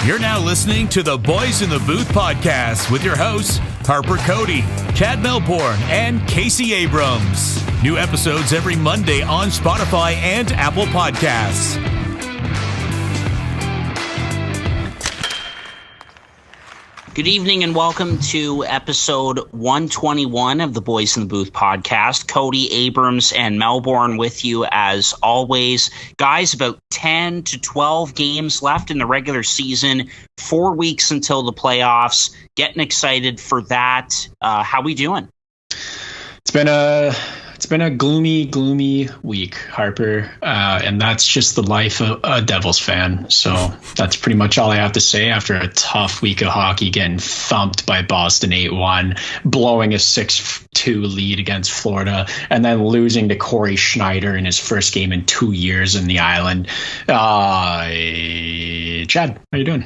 You're now listening to the Boys in the Booth podcast with your hosts, Harper Cody, Chad Melbourne, and Casey Abrams. New episodes every Monday on Spotify and Apple Podcasts. Good evening and welcome to episode 121 of the Boys in the Booth podcast. Cody, Abrams, and Melbourne with you as always. Guys, about 10 to 12 games left in the regular season, 4 weeks until the playoffs. Getting excited for that. How we doing? It's been a gloomy week, Harper, and that's just the life of a Devils fan. So that's pretty much all I have to say after a tough week of hockey, getting thumped by Boston 8-1, blowing a 6-2 lead against Florida, and then losing to Corey Schneider in his first game in 2 years in the island. Chad, how you doing?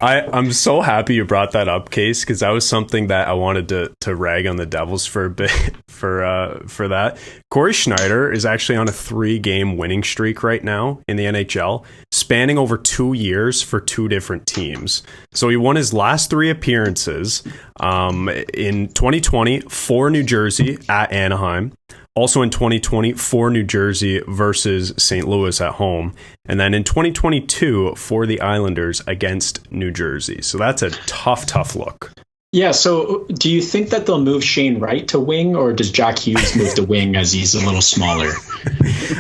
I'm so happy you brought that up, Case, because that was something that I wanted to rag on the Devils for a bit for that. Corey Schneider is actually on a 3-game winning streak right now in the NHL, spanning over 2 years for 2 different teams. So he won his last 3 appearances in 2020 for New Jersey at Anaheim. Also in 2020 for New Jersey versus St. Louis at home. And then in 2022 for the Islanders against New Jersey. So that's a tough look. Yeah, so do you think that they'll move Shane Wright to wing, or does Jack Hughes move to wing as he's a little smaller?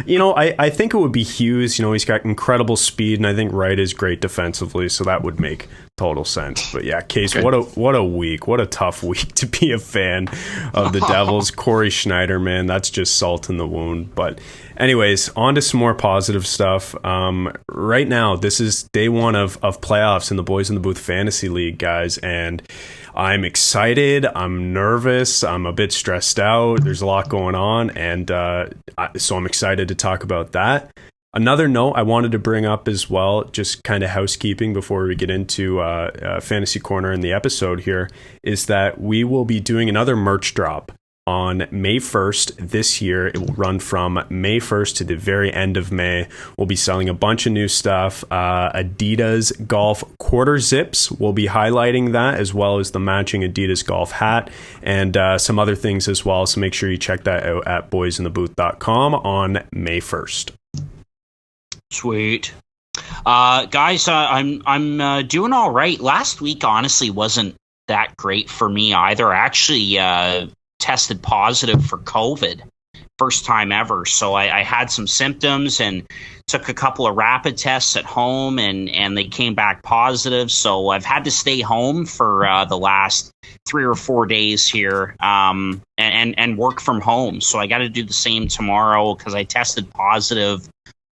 I think it would be Hughes. He's got incredible speed, and I think Wright is great defensively, so that would make total sense. But yeah, Case, okay. What a week. What a tough week to be a fan of the Devils. Corey Schneider, man, that's just salt in the wound. But anyways, on to some more positive stuff. Right now, this is day 1 of playoffs in the Boys in the Booth Fantasy League, guys, and I'm excited. I'm nervous. I'm a bit stressed out. There's a lot going on, and so I'm excited to talk about that. Another note I wanted to bring up as well, just kind of housekeeping before we get into Fantasy Corner in the episode here, is that we will be doing another merch drop on May 1st this year. It will run from May 1st to the very end of May. We'll be selling a bunch of new stuff. Adidas golf quarter zips. We'll be highlighting that, as well as the matching Adidas golf hat and some other things as well. So make sure you check that out at boysinthebooth.com on May 1st. Sweet. Guys, I'm doing all right. Last week, honestly, wasn't that great for me either. I actually tested positive for COVID, first time ever. So I had some symptoms and took a couple of rapid tests at home, and they came back positive. So I've had to stay home for the last 3 or 4 days here and work from home. So I got to do the same tomorrow because I tested positive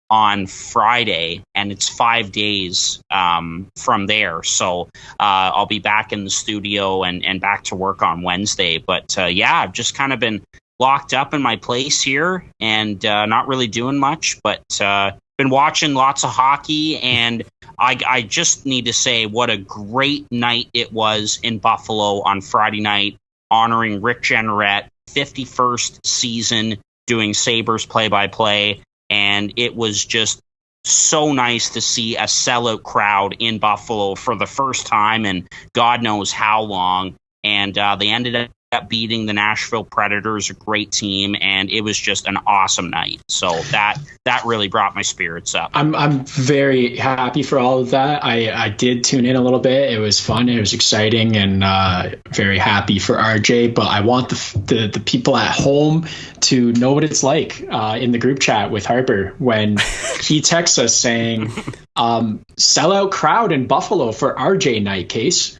on Friday, and it's 5 days from there. So I'll be back in the studio and back to work on Wednesday. But yeah, I've just kind of been locked up in my place here and not really doing much, but been watching lots of hockey. And I just need to say what a great night it was in Buffalo on Friday night, honoring Rick Jeanneret, 51st season doing Sabres play-by-play. And it was just so nice to see a sellout crowd in Buffalo for the first time in God knows how long. And they ended up beating the Nashville Predators, a great team, and it was just an awesome night. So that really brought my spirits up. I'm very happy for all of that. I did tune in a little bit. It was fun. It was exciting, and very happy for RJ. But I want the people at home to know what it's like in the group chat with Harper when he texts us saying, "Sellout crowd in Buffalo for RJ night, Case."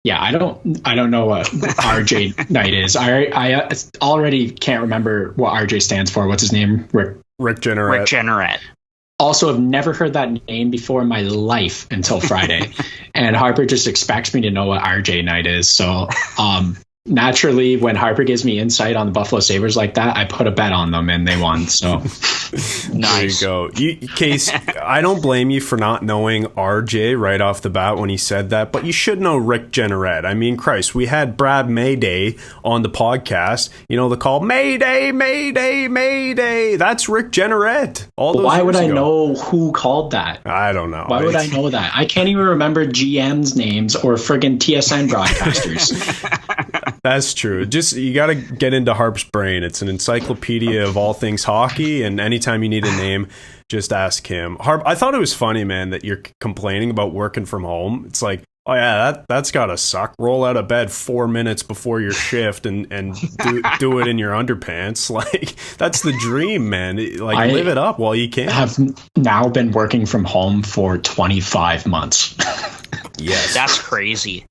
Yeah, I don't know what RJ night is. I already can't remember what RJ stands for. What's his name? Rick Jeanneret. Rick Jeanneret. Also, have never heard that name before in my life until Friday. And Harper just expects me to know what RJ night is. So naturally, when Harper gives me insight on the Buffalo Sabres like that, I put a bet on them and they won. So nice. There you go. Case, I don't blame you for not knowing RJ right off the bat when he said that, but you should know Rick Jeanneret. I mean, Christ, we had Brad Mayday on the podcast. You know the call, Mayday, Mayday, Mayday. That's Rick Jeanneret. Why would I know who called that? I don't know. Why would I know that? I can't even remember GM's names or friggin' TSN broadcasters. That's true. Just you got to get into Harp's brain. It's an encyclopedia of all things hockey, and anytime you need a name, just ask him. Harp, I thought it was funny, man, that you're complaining about working from home. It's like, oh yeah, that's gotta suck. Roll out of bed 4 minutes before your shift and do it in your underpants. Like, that's the dream, man. Like, live it up while you can. I have now been working from home for 25 months. Yes, that's crazy.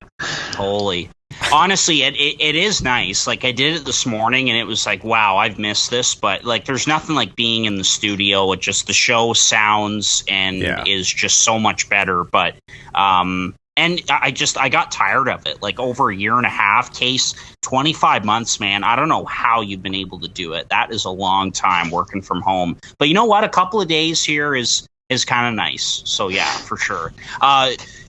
Holy. Honestly, it is nice. Like, I did it this morning and it was like, wow, I've missed this. But like, there's nothing like being in the studio. It just, the show sounds and is just so much better. But and I got tired of it. Like, over a year and a half, Case, 25 months, man. I don't know how you've been able to do it. That is a long time working from home. But you know what? A couple of days here is kind of nice. So yeah, for sure.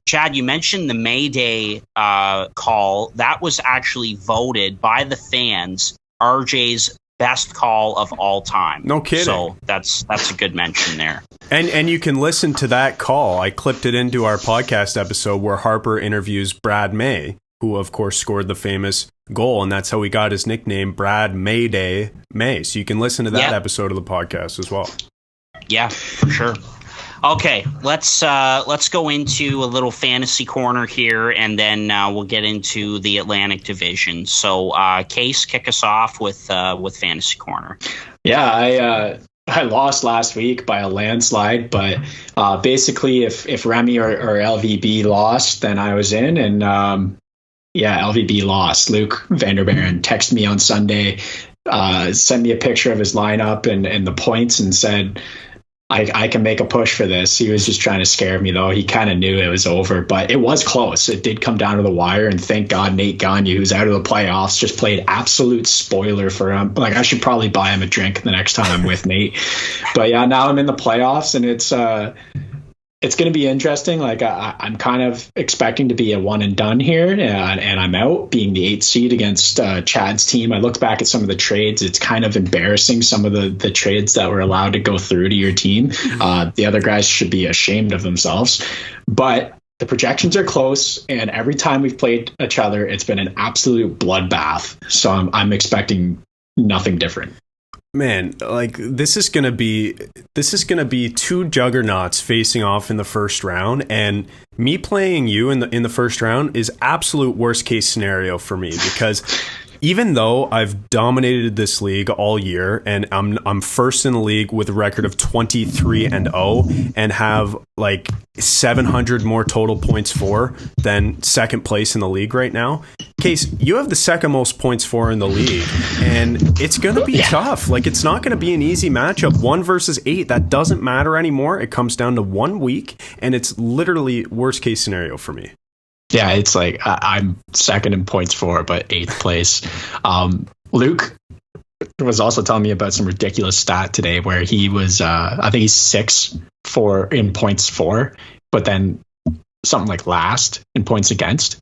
Chad, you mentioned the May Day call. That was actually voted by the fans RJ's best call of all time. No kidding. So that's a good mention there. And you can listen to that call. I clipped it into our podcast episode where Harper interviews Brad May, who of course scored the famous goal, and that's how he got his nickname, Brad Mayday May. So you can listen to that episode of the podcast as well. Yeah, for sure. Okay, let's go into a little fantasy corner here, and then we'll get into the Atlantic Division. So, Case, kick us off with fantasy corner. Yeah, I lost last week by a landslide, but basically, if Remy or LVB lost, then I was in, and LVB lost. Luke Vanderbeeren texted me on Sunday, sent me a picture of his lineup and the points, and said, I can make a push for this. He was just trying to scare me, though. He kind of knew it was over, but it was close. It did come down to the wire, and thank God Nate Gagne, who's out of the playoffs, just played absolute spoiler for him. Like, I should probably buy him a drink the next time I'm with Nate. But yeah, now I'm in the playoffs, and it's going to be interesting. Like, I'm kind of expecting to be a one and done here, and I'm out being the 8th seed against Chad's team. I looked back at some of the trades. It's kind of embarrassing, some of the trades that were allowed to go through to your team. The other guys should be ashamed of themselves. But the projections are close, and every time we've played each other, it's been an absolute bloodbath. So I'm expecting nothing different. Man, like, this is gonna be two juggernauts facing off in the first round, and me playing you in the first round is absolute worst case scenario for me, because even though I've dominated this league all year and I'm first in the league with a record of 23-0 and have like 700 more total points for than second place in the league right now. Case, you have the second most points for in the league, and it's going to be tough. Like, it's not going to be an easy matchup. 1 versus 8, that doesn't matter anymore. It comes down to 1 week, and it's literally worst case scenario for me. Yeah, it's like I'm second in points for, but 8th place. Luke was also telling me about some ridiculous stat today where he was, I think he's 6 in points for, but then something like last in points against.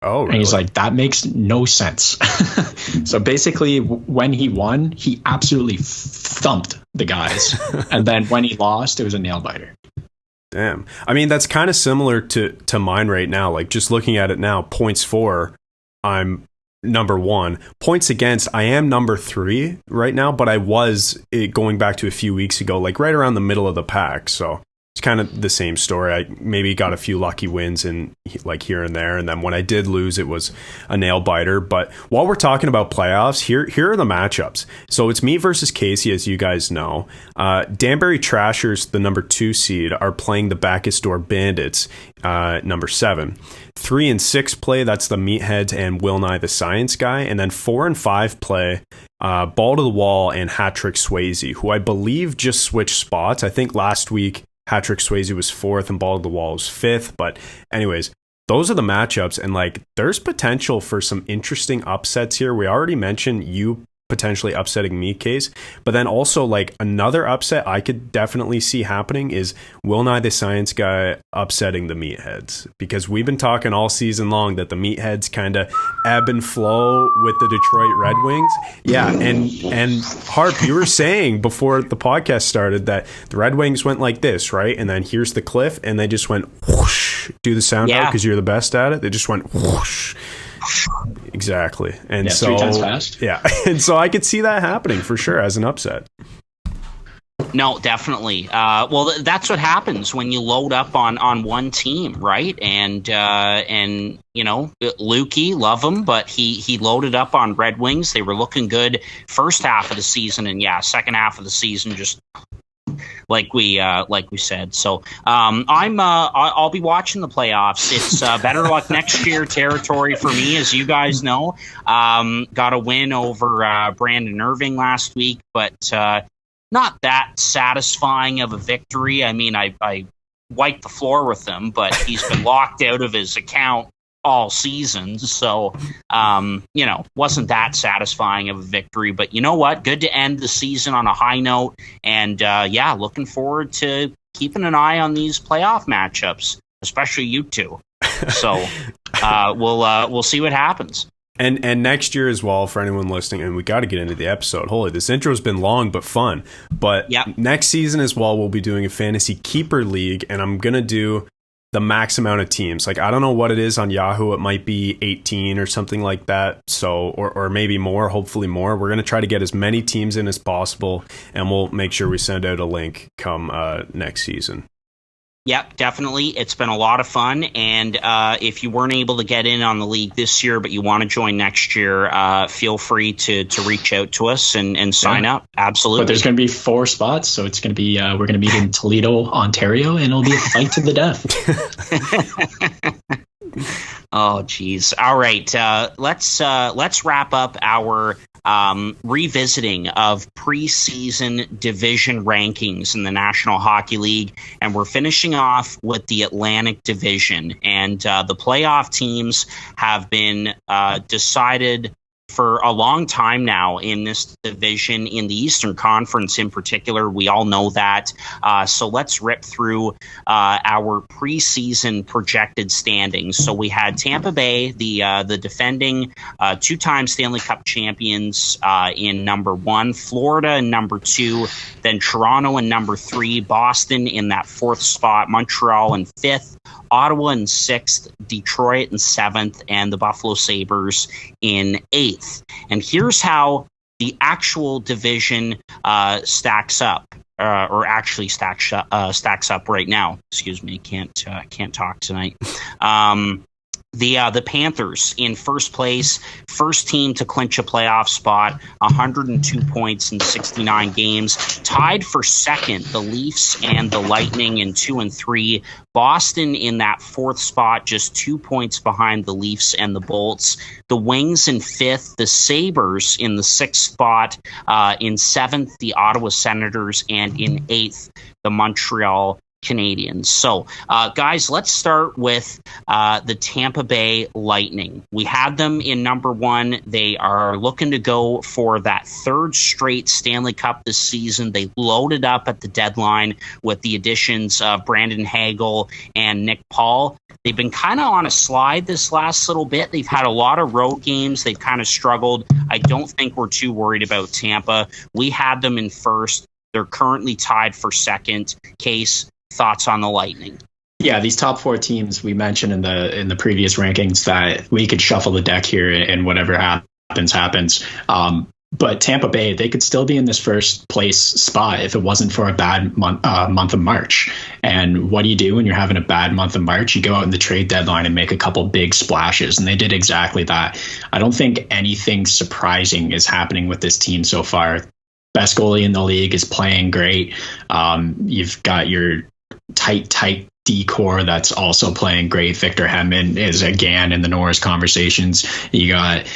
Oh, really? And he's like, that makes no sense. So basically, when he won, he absolutely thumped the guys. And then when he lost, it was a nail biter. Damn. I mean, that's kind of similar to mine right now. Like, just looking at it now, points for, I'm number 1. Points against, I am number 3 right now, but I was going back to a few weeks ago, like right around the middle of the pack. So it's kind of the same story. I maybe got a few lucky wins in like here and there, and then when I did lose, it was a nail biter. But while we're talking about playoffs, here are the matchups. So it's me versus Casey, as you guys know. Danbury Trashers, the number 2 seed, are playing the Bacchus Door Bandits, number 7. 3 and 6 play, that's the Meatheads and Will Nye the Science Guy, and then 4 and 5 play Ball to the Wall and Hat-Trick Swayze, who I believe just switched spots. I think last week Hat-Trick Swayze was 4th and Ball to the Wall was 5th. But anyways, those are the matchups. And like, there's potential for some interesting upsets here. We already mentioned you potentially upsetting me, Case, but then also like another upset I could definitely see happening is Will Nye the Science Guy upsetting the Meatheads, because we've been talking all season long that the Meatheads kind of ebb and flow with the Detroit Red Wings. Yeah, and Harp, you were saying before the podcast started that the Red Wings went like this, right? And then here's the cliff, and they just went whoosh. Do the sound out because you're the best at it. They just went whoosh. Exactly. And so 3 times fast. Yeah. And so I could see that happening for sure as an upset. No, definitely. Well, that's what happens when you load up on one team, right? And you know, Lukey, love him, but he loaded up on Red Wings. They were looking good first half of the season, and second half of the season just like we said. So I'll be watching the playoffs. It's better luck next year territory for me, as you guys know. Got a win over Brandon Irving last week, but not that satisfying of a victory. I mean, I wiped the floor with him, but he's been locked out of his account all season. So, you know, wasn't that satisfying of a victory. But you know what? Good to end the season on a high note. And looking forward to keeping an eye on these playoff matchups, especially you two. So we'll see what happens. And next year as well, for anyone listening, and we got to get into the episode. Holy, this intro has been long but fun. But next season as well, we'll be doing a fantasy keeper league, and I'm going to do the max amount of teams. Like, I don't know what it is on Yahoo. It might be 18 or something like that. So, or maybe more, hopefully more. We're going to try to get as many teams in as possible, and we'll make sure we send out a link come next season. Yep, definitely. It's been a lot of fun. And if you weren't able to get in on the league this year, but you want to join next year, feel free to reach out to us and sign up. Absolutely. But there's going to be 4 spots. So it's going to be, we're going to meet in Toledo, Ontario, and it'll be a fight to the death. Oh, geez. All right. Let's wrap up our revisiting of preseason division rankings in the National Hockey League, and we're finishing off with the Atlantic Division. And the playoff teams have been decided for a long time now in this division, in the Eastern Conference in particular. We all know that. So let's rip through our preseason projected standings. So we had Tampa Bay, the defending 2-time Stanley Cup champions, in number 1, Florida in number 2, then Toronto in number 3, Boston in that 4th spot, Montreal in 5th, Ottawa in 6th, Detroit in 7th, and the Buffalo Sabres in 8th. And here's how the actual division stacks up, or actually stacks up right now. Excuse me, can't talk tonight. The Panthers in first place, first team to clinch a playoff spot, 102 points in 69 games. Tied for second, the Leafs and the Lightning in 2 and 3. Boston in that 4th spot, just 2 points behind the Leafs and the Bolts. The Wings in 5th, the Sabres in the 6th spot. In 7th, the Ottawa Senators, and in 8th, the Montreal Canadiens. So, guys, let's start with the Tampa Bay Lightning. We had them in number 1. They are looking to go for that 3rd straight Stanley Cup this season. They loaded up at the deadline with the additions of Brandon Hagel and Nick Paul. They've been kind of on a slide this last little bit. They've had a lot of road games. They've kind of struggled. I don't think we're too worried about Tampa. We had them in first. They're currently tied for second. Case, thoughts on the Lightning? Yeah, these top 4 teams we mentioned in the previous rankings that we could shuffle the deck here and whatever happens. But Tampa Bay, they could still be in this first place spot if it wasn't for a bad month of March. And what do you do when you're having a bad month of March? You go out in the trade deadline and make a couple big splashes, and they did exactly that. I don't think anything surprising is happening with this team so far. Best goalie in the league is playing great. You've got your tight D-core that's also playing great. Victor Hedman is again in the Norris conversations. You got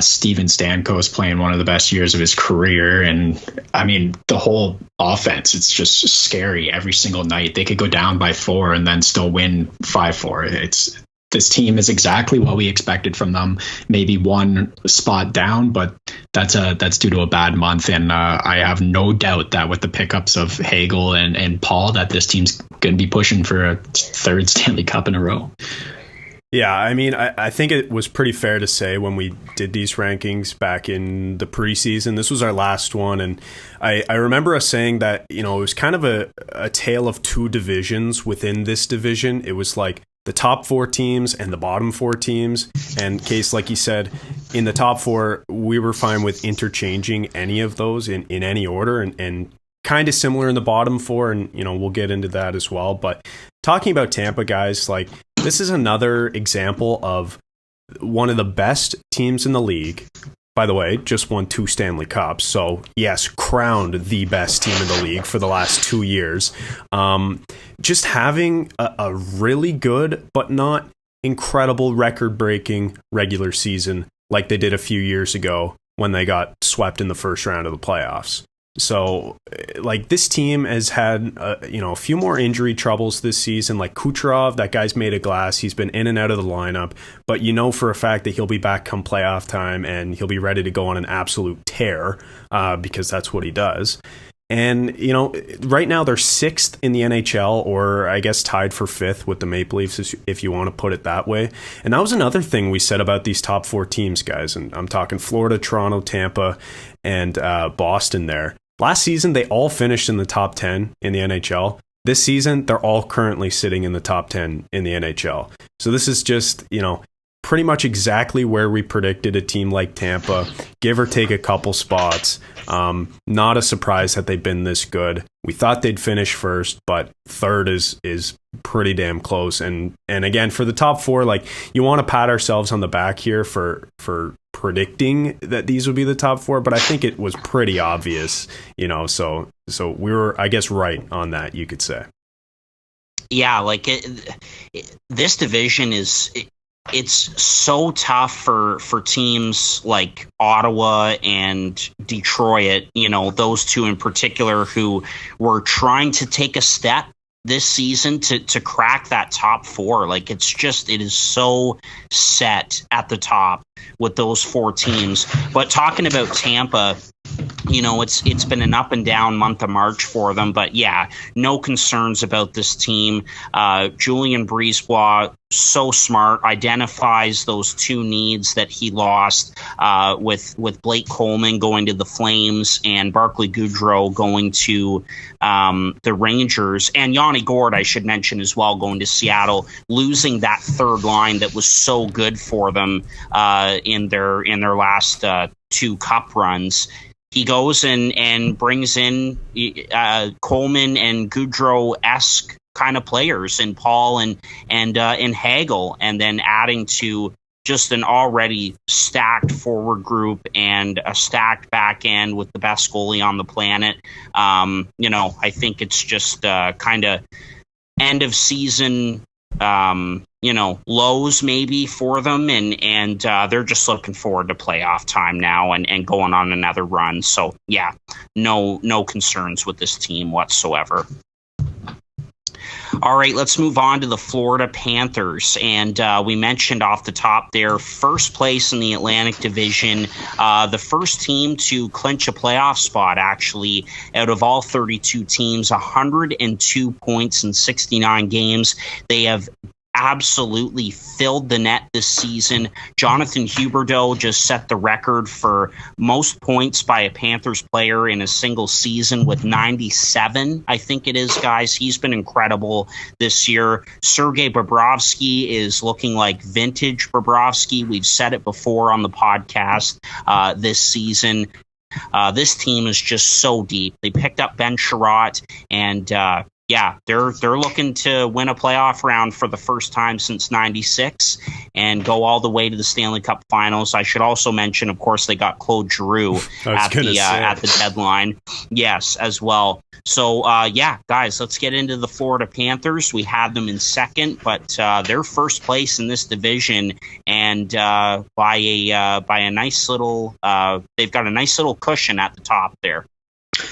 Steven Stamkos playing one of the best years of his career. And I mean, the whole offense, it's just scary every single night. They could go down by 4 and then still win 5-4. this team is exactly what we expected from them. Maybe one spot down, but that's due to a bad month. And I have no doubt that with the pickups of Hagel and Paul, that this team's going to be pushing for a third Stanley Cup in a row. Yeah, I mean, I think it was pretty fair to say when we did these rankings back in the preseason, this was our last one, and I remember us saying that, it was kind of a tale of two divisions within this division. It was like the top 4 teams and the bottom 4 teams, and Case, like you said, in the top 4, we were fine with interchanging any of those in any order, and kind of similar in the bottom 4, and we'll get into that as well. But talking about Tampa, guys, like, this is another example of one of the best teams in the league. By the way, just won 2 Stanley Cups. So, yes, crowned the best team in the league for the last 2 years. Just having a really good, but not incredible record-breaking regular season like they did a few years ago when they got swept in the first round of the playoffs. So, like, this team has had, a few more injury troubles this season. Like Kucherov, that guy's made of glass. He's been in and out of the lineup. But for a fact that he'll be back come playoff time, and he'll be ready to go on an absolute tear because that's what he does. And, right now they're 6th in the NHL, or I guess tied for 5th with the Maple Leafs, if you want to put it that way. And that was another thing we said about these top 4 teams, guys. And I'm talking Florida, Toronto, Tampa, and Boston there. Last season, they all finished in the top 10 in the NHL. This season, they're all currently sitting in the top 10 in the NHL. So this is just, pretty much exactly where we predicted a team like Tampa, give or take a couple spots. Not a surprise that they've been this good. We thought they'd finish first, but third is pretty damn close. And again, for the top 4, like, you want to pat ourselves on the back here for predicting that these would be the top 4, but I think it was pretty obvious, so we were, I guess, right on that, you could say. Yeah, like this division it's so tough for teams like Ottawa and Detroit, those two in particular, who were trying to take a step this season to crack that top 4. Like, it is so set at the top with those 4 teams. But talking about Tampa, it's been an up and down month of March for them, but yeah, no concerns about this team. Julien Brisebois, so smart, identifies those 2 needs that he lost with Blake Coleman going to the Flames and Barclay Goodrow going to the Rangers, and Yanni Gourde, I should mention as well, going to Seattle, losing that third line that was so good for them in their last 2 cup runs. He goes and brings in Coleman and Goudreau-esque kind of players, and Paul and Hagel, and then adding to just an already stacked forward group and a stacked back end with the best goalie on the planet. I think it's just kind of end of season lows maybe for them, and they're just looking forward to playoff time now and going on another run. So yeah, no concerns with this team whatsoever. All right, let's move on to the Florida Panthers. And we mentioned off the top there, first place in the Atlantic Division, the first team to clinch a playoff spot, actually, out of all 32 teams, 102 points in 69 games. They have absolutely filled the net this season. Jonathan Huberdeau just set the record for most points by a Panthers player in a single season with 97, I think it is, guys. He's been incredible this year. Sergei Bobrovsky is looking like vintage Bobrovsky. We've said it before on the podcast this season. This team is just so deep. They picked up Ben Sherratt, and yeah, they're looking to win a playoff round for the first time since '96 and go all the way to the Stanley Cup Finals. I should also mention, of course, they got Claude Giroux at the deadline. Yes, as well. So, yeah, guys, let's get into the Florida Panthers. We had them in second, but they're first place in this division, and by a nice little, they've got a nice little cushion at the top there.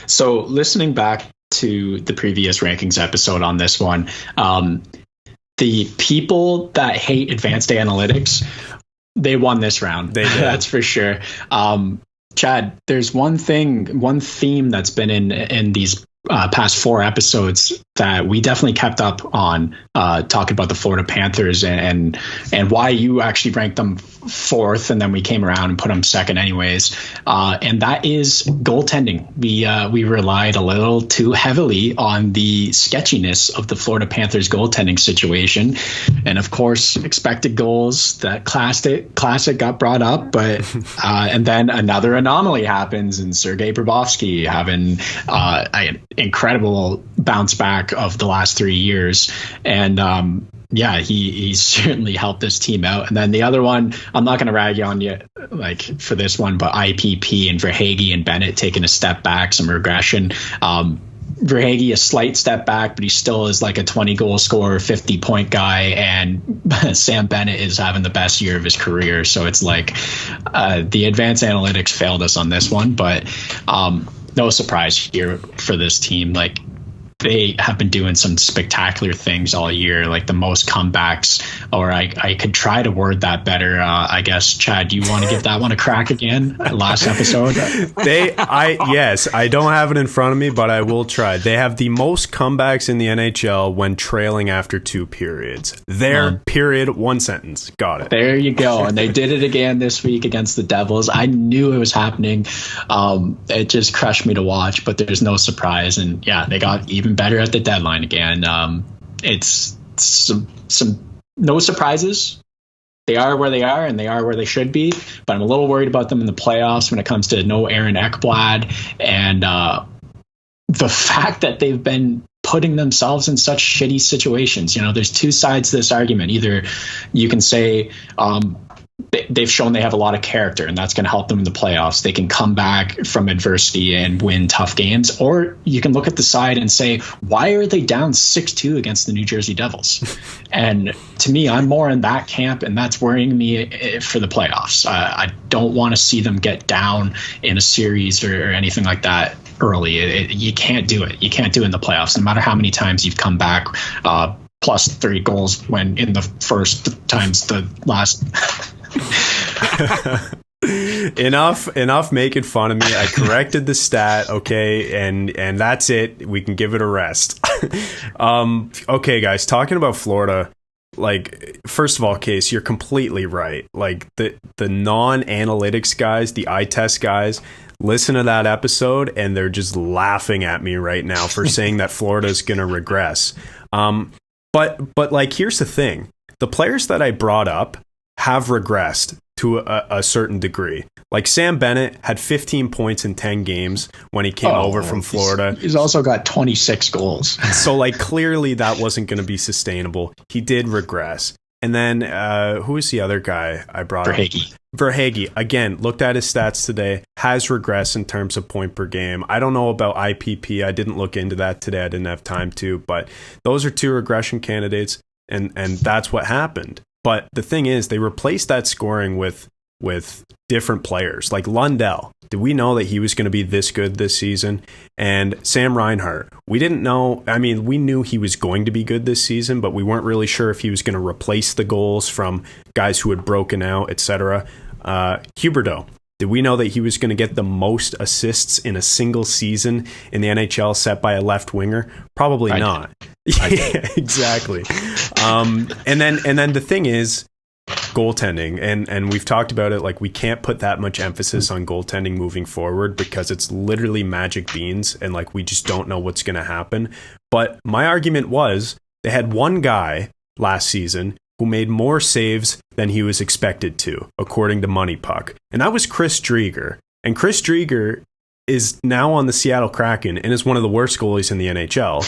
So, listening back to the previous rankings episode on this one, the people that hate advanced analytics, they won this round. That's for sure. Chad, there's one theme that's been in these past 4 episodes that we definitely kept up on, talking about the Florida Panthers and why you actually ranked them 4th, and then we came around and put them 2nd anyways. And that is goaltending. We relied a little too heavily on the sketchiness of the Florida Panthers goaltending situation. And of course, expected goals, that classic got brought up, but and then another anomaly happens, and Sergei Bobrovsky having an incredible bounce back of the last 3 years. And he certainly helped this team out. And then the other one, I'm not going to rag you on you like for this one, but IPP and Verhaeghe and Bennett taking a step back, some regression. Verhaeghe a slight step back, but he still is like a 20 goal scorer, 50 point guy, and Sam Bennett is having the best year of his career. So it's like the advanced analytics failed us on this one, but no surprise here for this team. Like, they have been doing some spectacular things all year, like the most comebacks, or I could try to word that better. I guess, Chad, do you want to give that one a crack again? Last episode? Yes, I don't have it in front of me, but I will try. They have the most comebacks in the NHL when trailing after 2 periods. Period, 1 sentence. Got it. There you go. And they did it again this week against the Devils. I knew it was happening. It just crushed me to watch, but there's no surprise. And yeah, they got even better at the deadline again. It's some no surprises. They are where they are, and they are where they should be. But I'm a little worried about them in the playoffs when it comes to no Aaron Ekblad, and the fact that they've been putting themselves in such shitty situations. You know, there's 2 sides to this argument. Either you can say they've shown they have a lot of character, and that's going to help them in the playoffs. They can come back from adversity and win tough games. Or you can look at the side and say, why are they down 6-2 against the New Jersey Devils? And to me, I'm more in that camp, and that's worrying me for the playoffs. I don't want to see them get down in a series or anything like that early. You can't do it. You can't do it in the playoffs, no matter how many times you've come back plus 3 goals when in the first times the last... enough making fun of me. I corrected the stat, okay, and that's it. We can give it a rest. Okay, guys, talking about Florida, like, first of all, Case, you're completely right. Like, the non-analytics guys, the eye test guys, listen to that episode and they're just laughing at me right now for saying that Florida is going to regress. But like, here's the thing. The players that I brought up have regressed to a certain degree. Like, Sam Bennett had 15 points in 10 games when he came over from Florida. He's also got 26 goals. So, like, clearly that wasn't going to be sustainable. He did regress. And then who was the other guy I brought up? Verhaeghe. Again, looked at his stats today, has regressed in terms of point per game. I don't know about IPP. I didn't look into that today. I didn't have time to. But those are 2 regression candidates, and that's what happened. But the thing is, they replaced that scoring with different players. Like Lundell, did we know that he was going to be this good this season? And Sam Reinhart, we didn't know. I mean, we knew he was going to be good this season, but we weren't really sure if he was going to replace the goals from guys who had broken out, etc. Huberdeau, did we know that he was going to get the most assists in a single season in the NHL set by a left winger? Probably not. Yeah, exactly. And then the thing is, goaltending, and we've talked about it. Like, we can't put that much emphasis on goaltending moving forward because it's literally magic beans, and like, we just don't know what's going to happen. But my argument was, they had one guy last season who made more saves than he was expected to, according to Money Puck, and that was Chris Drieger. And Chris Drieger is now on the Seattle Kraken and is one of the worst goalies in the NHL.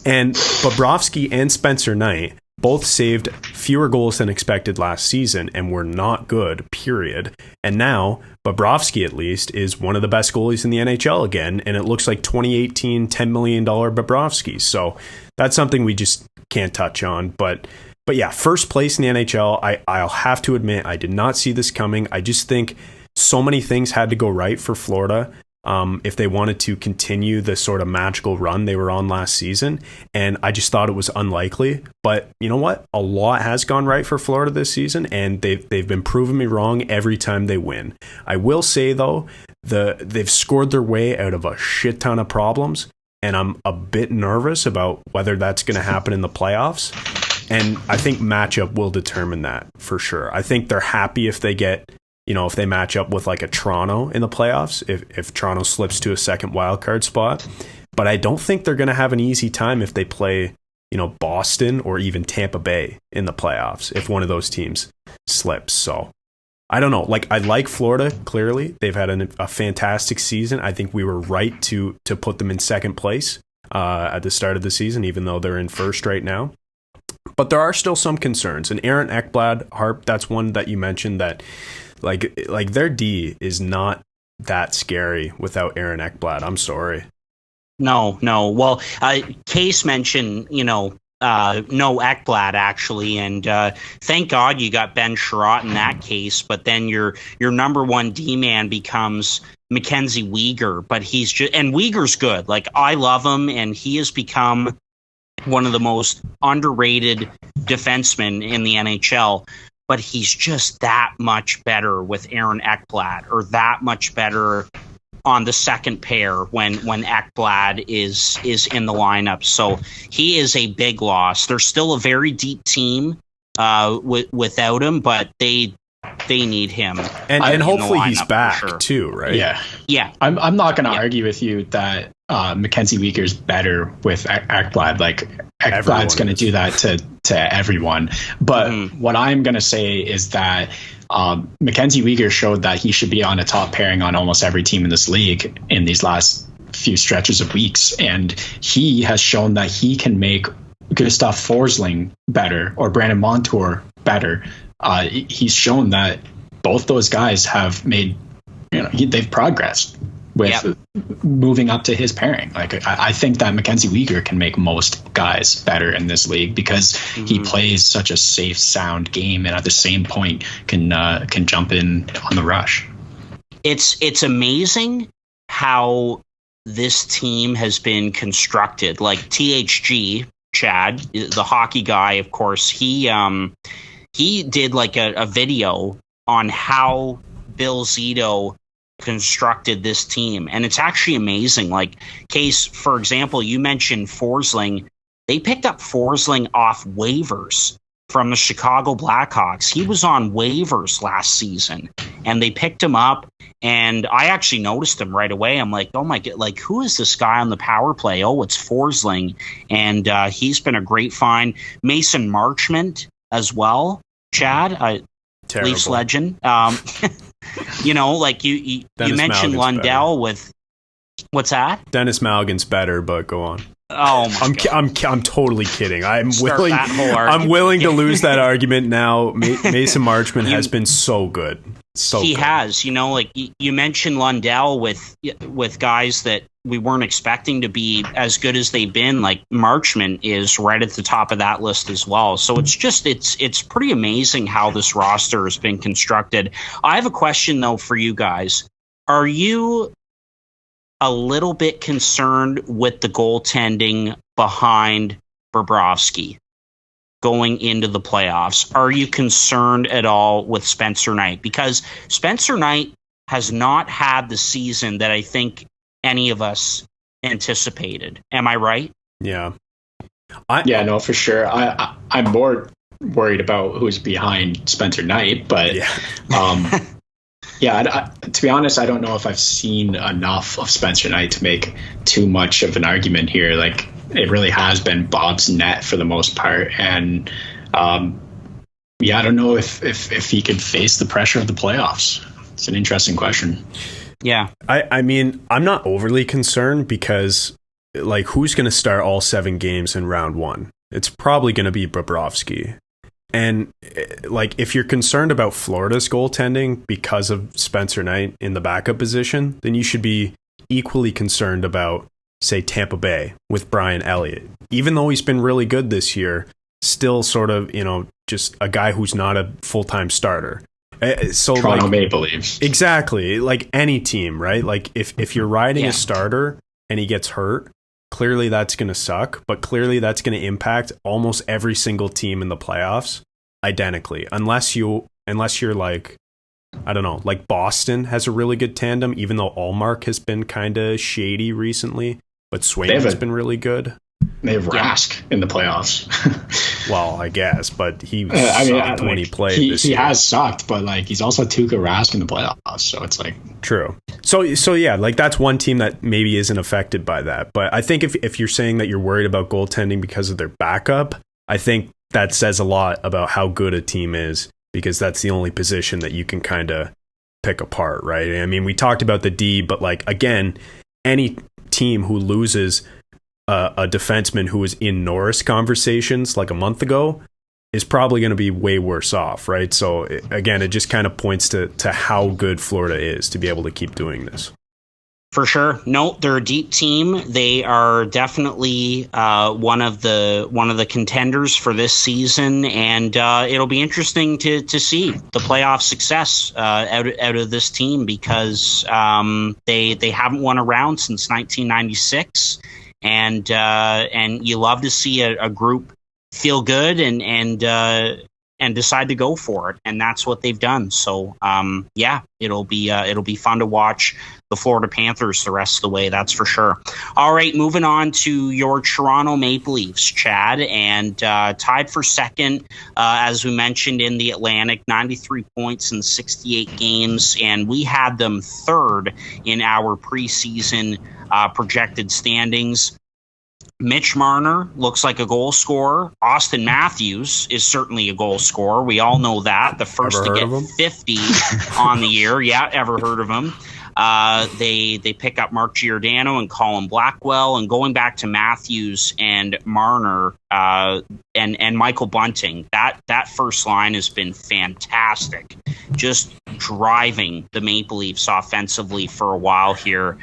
And Bobrovsky and Spencer Knight both saved fewer goals than expected last season and were not good, period. And now Bobrovsky, at least, is one of the best goalies in the NHL again, and it looks like 2018 $10 million Bobrovsky. So that's something we just can't touch on. But yeah, first place in the NHL, I'll have to admit, I did not see this coming. I just think so many things had to go right for Florida if they wanted to continue the sort of magical run they were on last season. And I just thought it was unlikely. But you know what? A lot has gone right for Florida this season, and they've been proving me wrong every time they win. I will say, though, they've scored their way out of a shit ton of problems, and I'm a bit nervous about whether that's going to happen in the playoffs. And I think matchup will determine that for sure. I think they're happy if they get, if they match up with like a Toronto in the playoffs, if Toronto slips to a second wildcard spot. But I don't think they're going to have an easy time if they play, Boston or even Tampa Bay in the playoffs, if one of those teams slips. So I don't know. Like, I like Florida, clearly. They've had a fantastic season. I think we were right to put them in second place at the start of the season, even though they're in first right now. But there are still some concerns. And Aaron Ekblad, Harp, that's one that you mentioned that, like their D is not that scary without Aaron Ekblad. I'm sorry. No. Well, Case mentioned, no Ekblad, actually, and thank God you got Ben Sherratt in that case. But then your number one D-man becomes Mackenzie Wieger. But and Wieger's good. Like, I love him, and he has become one of the most underrated defensemen in the NHL. But he's just that much better with Aaron Ekblad, or that much better on the second pair when Ekblad is in the lineup. So he is a big loss. They're still a very deep team without him, but they need him. And hopefully he's back too, right? Yeah. I'm not going to argue with you that Mackenzie Wieger's better with Ekblad. Like, Ekblad's going to do that to everyone. But what I'm going to say is that Mackenzie Wieger showed that he should be on a top pairing on almost every team in this league in these last few stretches of weeks. And he has shown that he can make Gustav Forsling better or Brandon Montour better. He's shown that both those guys have made, they've progressed with moving up to his pairing. Like, I think that Mackenzie Wieger can make most guys better in this league because he plays such a safe, sound game, and at the same point can jump in on the rush. It's amazing how this team has been constructed. Like, THG, Chad, the hockey guy, of course, he did like a video on how Bill Zito constructed this team, and it's actually amazing. Like, Case, for example, you mentioned Forsling. They picked up Forsling off waivers from the Chicago Blackhawks. He was on waivers last season, and they picked him up, and I actually noticed him right away. I'm like, oh my God, like, who is this guy on the power play? Oh, it's Forsling, and he's been a great find. Mason Marchment as well, Chad, Leafs legend. Like you mentioned Lundell with what's that? Dennis Malgin's better, but go on. Oh my God. I'm totally kidding. I'm willing to lose that argument now. Mason Marchment has been so good. He has, like you mentioned Lundell with guys that we weren't expecting to be as good as they've been. Like, Marchment is right at the top of that list as well. So it's pretty amazing how this roster has been constructed. I have a question though for you guys. Are you a little bit concerned with the goaltending behind Bobrovsky going into the playoffs? Are you concerned at all with Spencer Knight? Because Spencer Knight has not had the season that I think any of us anticipated. Am I right? Yeah. No, for sure. I'm more worried about who's behind Spencer Knight, but to be honest, I don't know if I've seen enough of Spencer Knight to make too much of an argument here. Like, it really has been Bob's net for the most part, and I don't know if he could face the pressure of the playoffs. It's an interesting question. Yeah, I mean, I'm not overly concerned because, like, who's going to start all 7 games in round 1? It's probably going to be Bobrovsky. And, like, if you're concerned about Florida's goaltending because of Spencer Knight in the backup position, then you should be equally concerned about, say, Tampa Bay with Brian Elliott. Even though he's been really good this year, still sort of, just a guy who's not a full-time starter. So Toronto like, Maple Leafs. Exactly. Like any team, right? Like if you're riding a starter and he gets hurt, clearly that's going to suck, but clearly that's going to impact almost every single team in the playoffs identically. Unless you're like, I don't know, like Boston has a really good tandem, even though Allmark has been kind of shady recently, but Swayman's been really good. They have Rask in the playoffs. Well, I guess, but he sucked when he played this year. He has sucked, but like he's also Tuukka Rask in the playoffs, so it's like true. So yeah, like that's one team that maybe isn't affected by that. But I think if you're saying that you're worried about goaltending because of their backup, I think that says a lot about how good a team is, because that's the only position that you can kind of pick apart, right? I mean, we talked about the D, but like again, any team who loses a defenseman who was in Norris conversations like a month ago is probably going to be way worse off, right? So again, it just kind of points to how good Florida is to be able to keep doing this. For sure. No, they're a deep team. They are definitely one of the contenders for this season, and it'll be interesting to see the playoff success out of this team, because they haven't won a round since 1996. And you love to see a group feel good and decide to go for it, and that's what they've done. So it'll be fun to watch the Florida Panthers the rest of the way, that's for sure. All right, moving on to your Toronto Maple Leafs, Chad, and tied for second, as we mentioned, in the Atlantic, 93 points in 68 games, and we had them third in our preseason projected standings. Mitch Marner looks like a goal scorer. Austin Matthews is certainly a goal scorer. We all know that. The first to get 50 on the year. Yeah, ever heard of him? They pick up Mark Giordano and Colin Blackwell, and going back to Matthews and Marner and Michael Bunting, that first line has been fantastic, just driving the Maple Leafs offensively for a while here.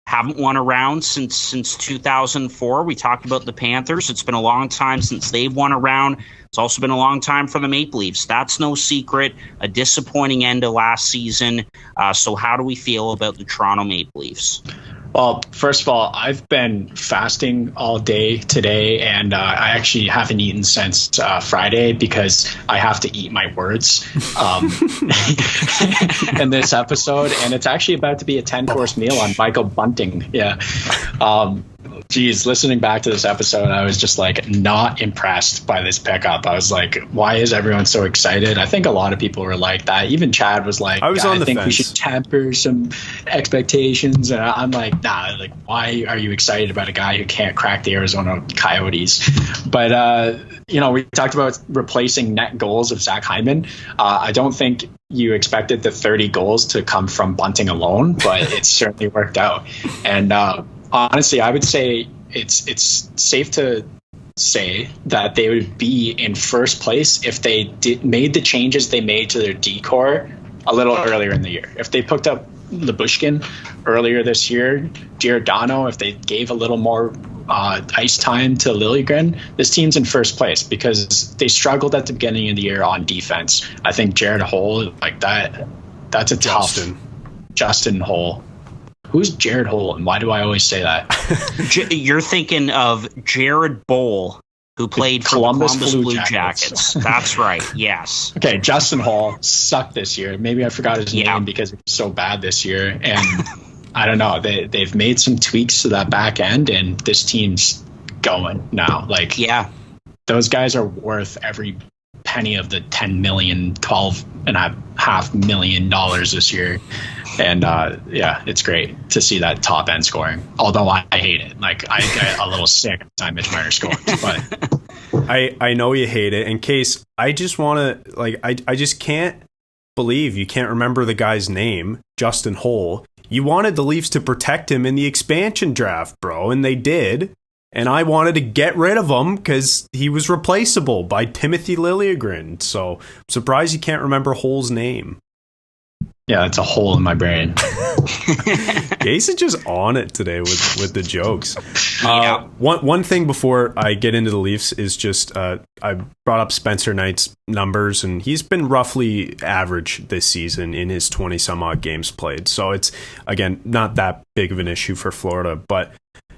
Haven't won a round since 2004. We talked about the Panthers. It's been a long time since they've won a round. It's also been a long time for the Maple Leafs. That's no secret. A disappointing end to last season. So how do we feel about the Toronto Maple Leafs? Well, first of all, I've been fasting all day today, and I actually haven't eaten since Friday because I have to eat my words in this episode. And it's actually about to be a 10-course meal on Michael Bunting. Yeah. Geez, listening back to this episode, I was just like not impressed by this pickup. I was like, why is everyone so excited? I think a lot of people were like that. Even Chad was like, I think we should temper some expectations. And I'm like, nah, like, why are you excited about a guy who can't crack the Arizona Coyotes? But, we talked about replacing net goals of Zach Hyman. I don't think you expected the 30 goals to come from Bunting alone, but it certainly worked out. And, honestly, I would say it's safe to say that they would be in first place if they made the changes they made to their D-core a little earlier in the year. If they picked up Lilliagrin earlier this year, Giordano, if they gave a little more ice time to Lilliagrin, this team's in first place because they struggled at the beginning of the year on defense. I think Jared Hull, like that's a tough Justin Hull. Who's Jared Hull, and why do I always say that? You're thinking of Jared Bowl, who played for Columbus Blue Jackets. That's right, yes. Okay, Justin Hull sucked this year. Maybe I forgot his name because it was so bad this year. And I don't know, they've made some tweaks to that back end, and this team's going now. Like, those guys are worth every penny of the $10 million, $12.5 million this year. And it's great to see that top end scoring. Although I hate it. Like, I get a little sick every time Mitch Marner scores. But I know you hate it. In case, I just want to, like, I just can't believe you can't remember the guy's name, Justin Hull. You wanted the Leafs to protect him in the expansion draft, bro, and they did. And I wanted to get rid of him because he was replaceable by Timothy Lilliagrin. So I'm surprised you can't remember Hull's name. Yeah, it's a hole in my brain. Case is just on it today with the jokes. Yeah. One thing before I get into the Leafs is just I brought up Spencer Knight's numbers, and he's been roughly average this season in his 20 some odd games played. So it's, again, not that big of an issue for Florida. But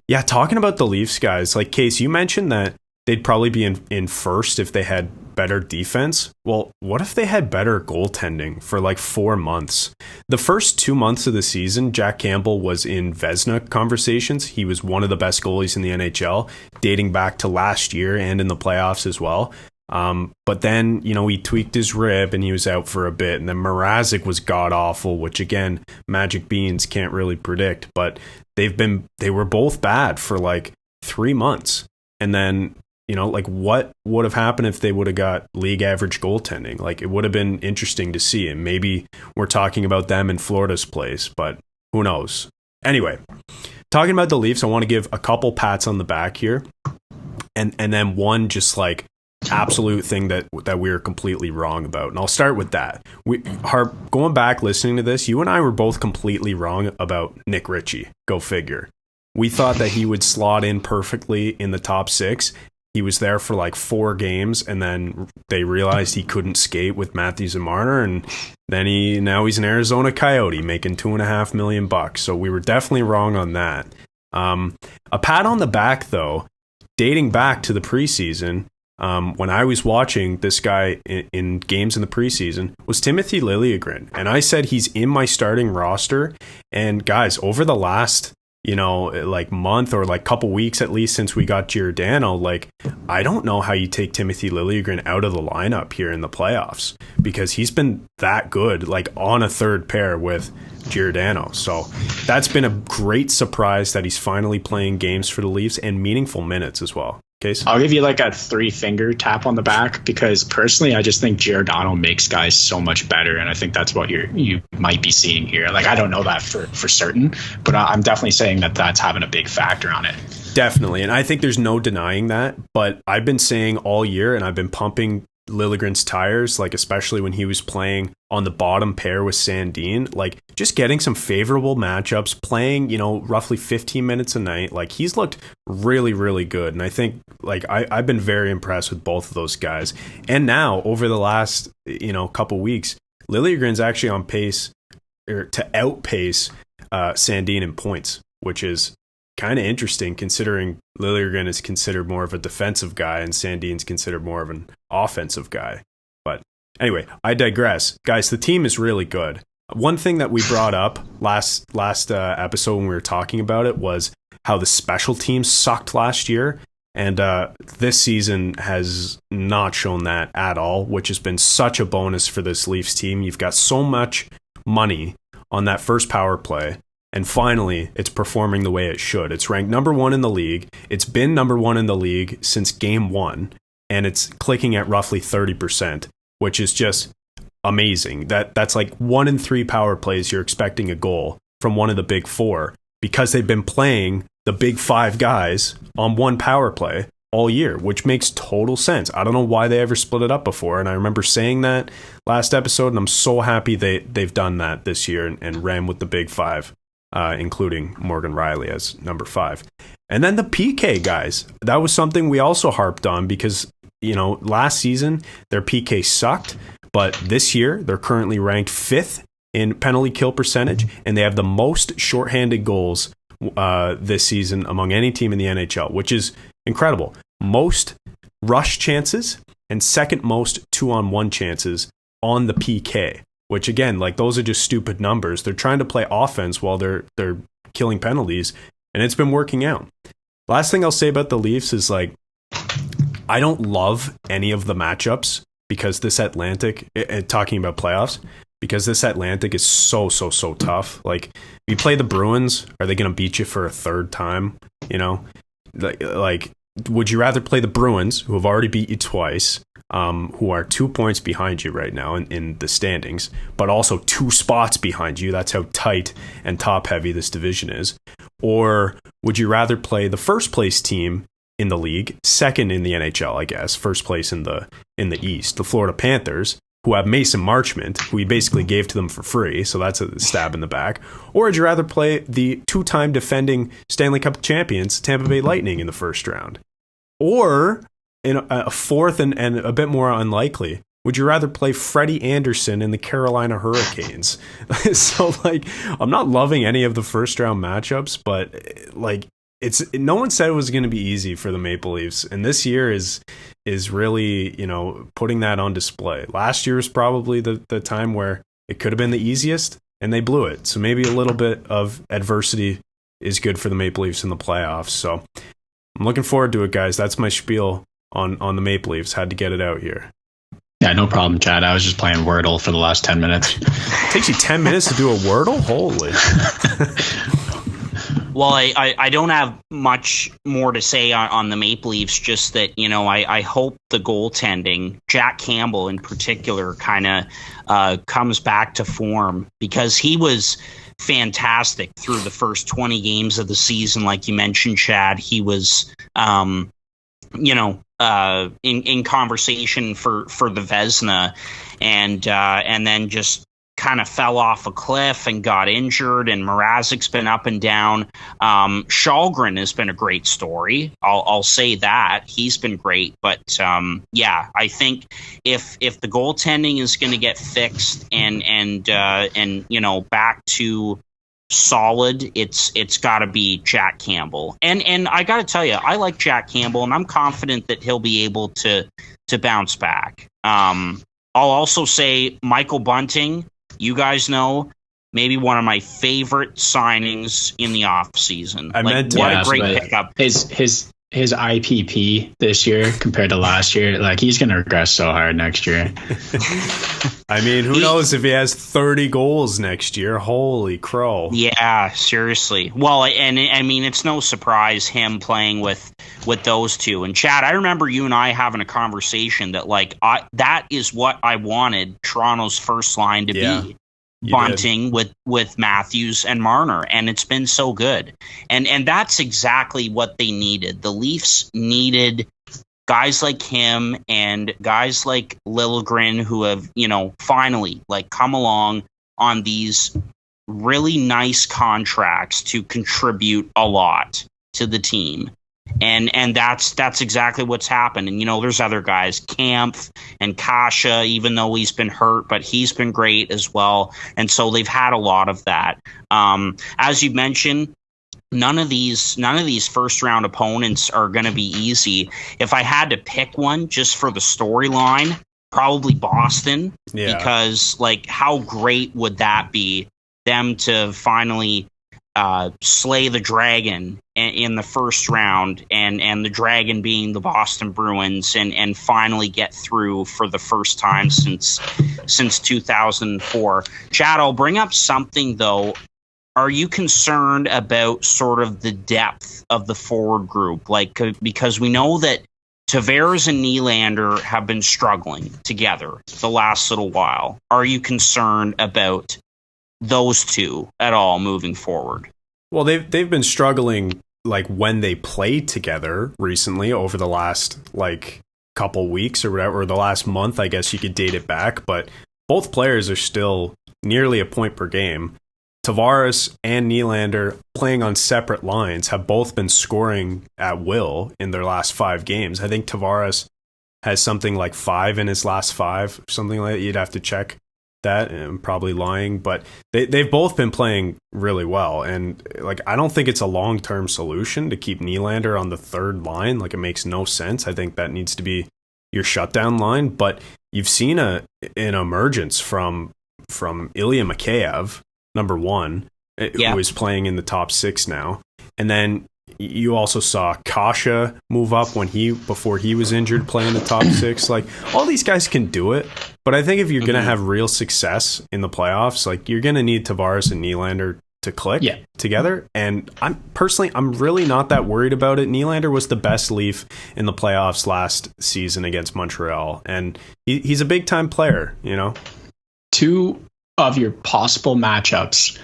yeah, talking about the Leafs, guys, like Case, you mentioned that they'd probably be in first if they had better defense. Well, what if they had better goaltending for like 4 months? The first 2 months of the season, Jack Campbell was in Vezina conversations. He was one of the best goalies in the NHL, dating back to last year and in the playoffs as well. But then, he tweaked his rib and he was out for a bit. And then Mrazek was god awful, which again, Magic Beans can't really predict. But they were both bad for like 3 months. And then, what would have happened if they would have got league average goaltending? Like, it would have been interesting to see. And maybe we're talking about them in Florida's place, but who knows? Anyway, talking about the Leafs, I want to give a couple pats on the back here. And then one just like absolute thing that we were completely wrong about. And I'll start with that. Going back, listening to this, you and I were both completely wrong about Nick Richie. Go figure. We thought that he would slot in perfectly in the top 6. He was there for like 4 games, and then they realized he couldn't skate with Matthews and Marner, and then now he's an Arizona Coyote making $2.5 million. So we were definitely wrong on that. A pat on the back, though, dating back to the preseason, when I was watching this guy in games in the preseason, was Timothy Lilliagrin, and I said he's in my starting roster. And guys, over the last like month or like couple weeks at least since we got Giordano, like I don't know how you take Timothy Lilliagrin out of the lineup here in the playoffs, because he's been that good, like on a third pair with Giordano. So that's been a great surprise that he's finally playing games for the Leafs and meaningful minutes as well. Case? I'll give you like a 3-finger tap on the back, because personally I just think Giordano makes guys so much better, and I think that's what you might be seeing here. Like, I don't know that for certain, but I'm definitely saying that that's having a big factor on it. Definitely, and I think there's no denying that. But I've been saying all year, and I've been pumping Lilligren's tires, like especially when he was playing on the bottom pair with Sandin, like just getting some favorable matchups, playing, roughly 15 minutes a night. Like, he's looked really, really good. And I think like I've been very impressed with both of those guys. And now over the last, couple weeks, Lilligren's actually on pace to outpace Sandin in points, which is kind of interesting considering Lilliagrin is considered more of a defensive guy and Sandin's considered more of an offensive guy. But anyway, I digress. Guys, the team is really good. One thing that we brought up last episode when we were talking about it was how the special teams sucked last year. And this season has not shown that at all, which has been such a bonus for this Leafs team. You've got so much money on that first power play. And finally, it's performing the way it should. It's ranked number 1 in the league. It's been number 1 in the league since game 1. And it's clicking at roughly 30%, which is just amazing. That's like 1 in 3 power plays you're expecting a goal from one of the big 4, because they've been playing the big 5 guys on one power play all year, which makes total sense. I don't know why they ever split it up before. And I remember saying that last episode, and I'm so happy they've done that this year and ran with the big 5. Including Morgan Riley as number 5. And then the PK guys, that was something we also harped on, because, last season their PK sucked, but this year they're currently ranked 5th in penalty kill percentage, and they have the most shorthanded goals this season among any team in the NHL, which is incredible. Most rush chances and second most 2-on-1 chances on the PK. Which again, like, those are just stupid numbers. They're trying to play offense while they're killing penalties, and it's been working out. Last thing I'll say about the Leafs is, like, I don't love any of the matchups, because this Atlantic, talking about playoffs, because this Atlantic is so tough. Like, if you play the Bruins, are they going to beat you for a third time? Like, would you rather play the Bruins, who have already beat you twice, who are 2 points behind you right now in the standings, but also 2 spots behind you? That's how tight and top heavy this division is. Or would you rather play the first place team in the league, second in the NHL, I guess, first place in the East, the Florida Panthers, who have Mason Marchment, who he basically gave to them for free, so that's a stab in the back? Or would you rather play the 2-time defending Stanley Cup champions, Tampa Bay Lightning, in the first round? Or, in a fourth and a bit more unlikely, would you rather play Freddie Anderson in the Carolina Hurricanes? So, like, I'm not loving any of the first round matchups, but, like, no one said it was going to be easy for the Maple Leafs, and this year is really, putting that on display. Last year was probably the time where it could have been the easiest, and they blew it. So maybe a little bit of adversity is good for the Maple Leafs in the playoffs. So I'm looking forward to it, guys. That's my spiel on the Maple Leafs. Had to get it out here. Yeah, no problem, Chad. I was just playing Wordle for the last 10 minutes. It takes you 10 minutes to do a Wordle? Holy. Well, I don't have much more to say on the Maple Leafs, just that, I hope the goaltending, Jack Campbell in particular, kind of comes back to form, because he was fantastic through the first 20 games of the season. Like you mentioned, Chad, he was, in conversation for the Vezina, and then just kind of fell off a cliff and got injured, and Mrazek's been up and down. Shalgren has been a great story. I'll say that. He's been great. But I think if the goaltending is going to get fixed and back to solid, it's got to be Jack Campbell. And I got to tell you, I like Jack Campbell, and I'm confident that he'll be able to bounce back. I'll also say Michael Bunting, you guys know, maybe one of my favorite signings in the offseason. What a great pickup. His IPP this year compared to last year, like, he's going to regress so hard next year. I mean, who knows if he has 30 goals next year? Holy crow. Yeah, seriously. Well, and I mean, it's no surprise him playing with those two. And Chad, I remember you and I having a conversation that, like, that is what I wanted Toronto's first line to be. Bunting with Matthews and Marner, and it's been so good. And that's exactly what they needed. The Leafs needed guys like him and guys like Lilliagrin, who have, finally, like, come along on these really nice contracts to contribute a lot to the team. And that's exactly what's happened. And, there's other guys, Kampf and Kasha, even though he's been hurt, but he's been great as well. And so they've had a lot of that. As you mentioned, none of these first round opponents are going to be easy. If I had to pick one just for the storyline, probably Boston, because, like, how great would that be, them to finally slay the Dragon in the first round, and the Dragon being the Boston Bruins, and finally get through for the first time since 2004. Chad, I'll bring up something though. Are you concerned about sort of the depth of the forward group? Like, because we know that Tavares and Nylander have been struggling together the last little while. Are you concerned about those two at all moving forward? Well, they've been struggling, like, when they played together recently over the last, like, couple weeks or whatever, or the last month, I guess you could date it back, but both players are still nearly a point per game. Tavares and Nylander, playing on separate lines, have both been scoring at will in their last 5 games. I think Tavares has something like 5 in his last 5, something like that. You'd have to check that. I'm probably lying, but they've both been playing really well. And, like, I don't think it's a long-term solution to keep Nylander on the third line. Like, it makes no sense. I think that needs to be your shutdown line. But you've seen an emergence from Ilya Mikheyev, number 1, who is playing in the top 6 now. And then you also saw Kasha move up before he was injured, playing the top 6. Like, all these guys can do it, but I think if you're going to have real success in the playoffs, like, you're going to need Tavares and Nylander to click together. And I'm really not that worried about it. Nylander was the best Leaf in the playoffs last season against Montreal, and he's a big time player. 2 of your possible matchups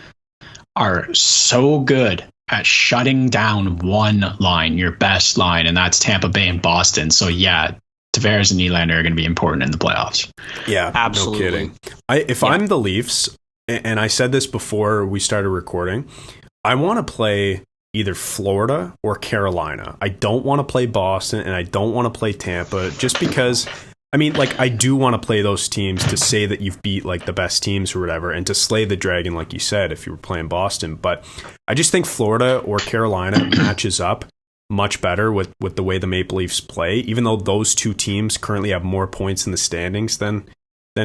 are so good at shutting down one line, your best line, and that's Tampa Bay and Boston. So yeah, Tavares and Nylander are going to be important in the playoffs. Yeah, absolutely. No kidding. If I'm the Leafs, and I said this before we started recording, I want to play either Florida or Carolina. I don't want to play Boston, and I don't want to play Tampa, just because, I mean, like, I do want to play those teams to say that you've beat, like, the best teams or whatever, and to slay the dragon, like you said, if you were playing Boston. But I just think Florida or Carolina matches up much better with the way the Maple Leafs play, even though those two teams currently have more points in the standings than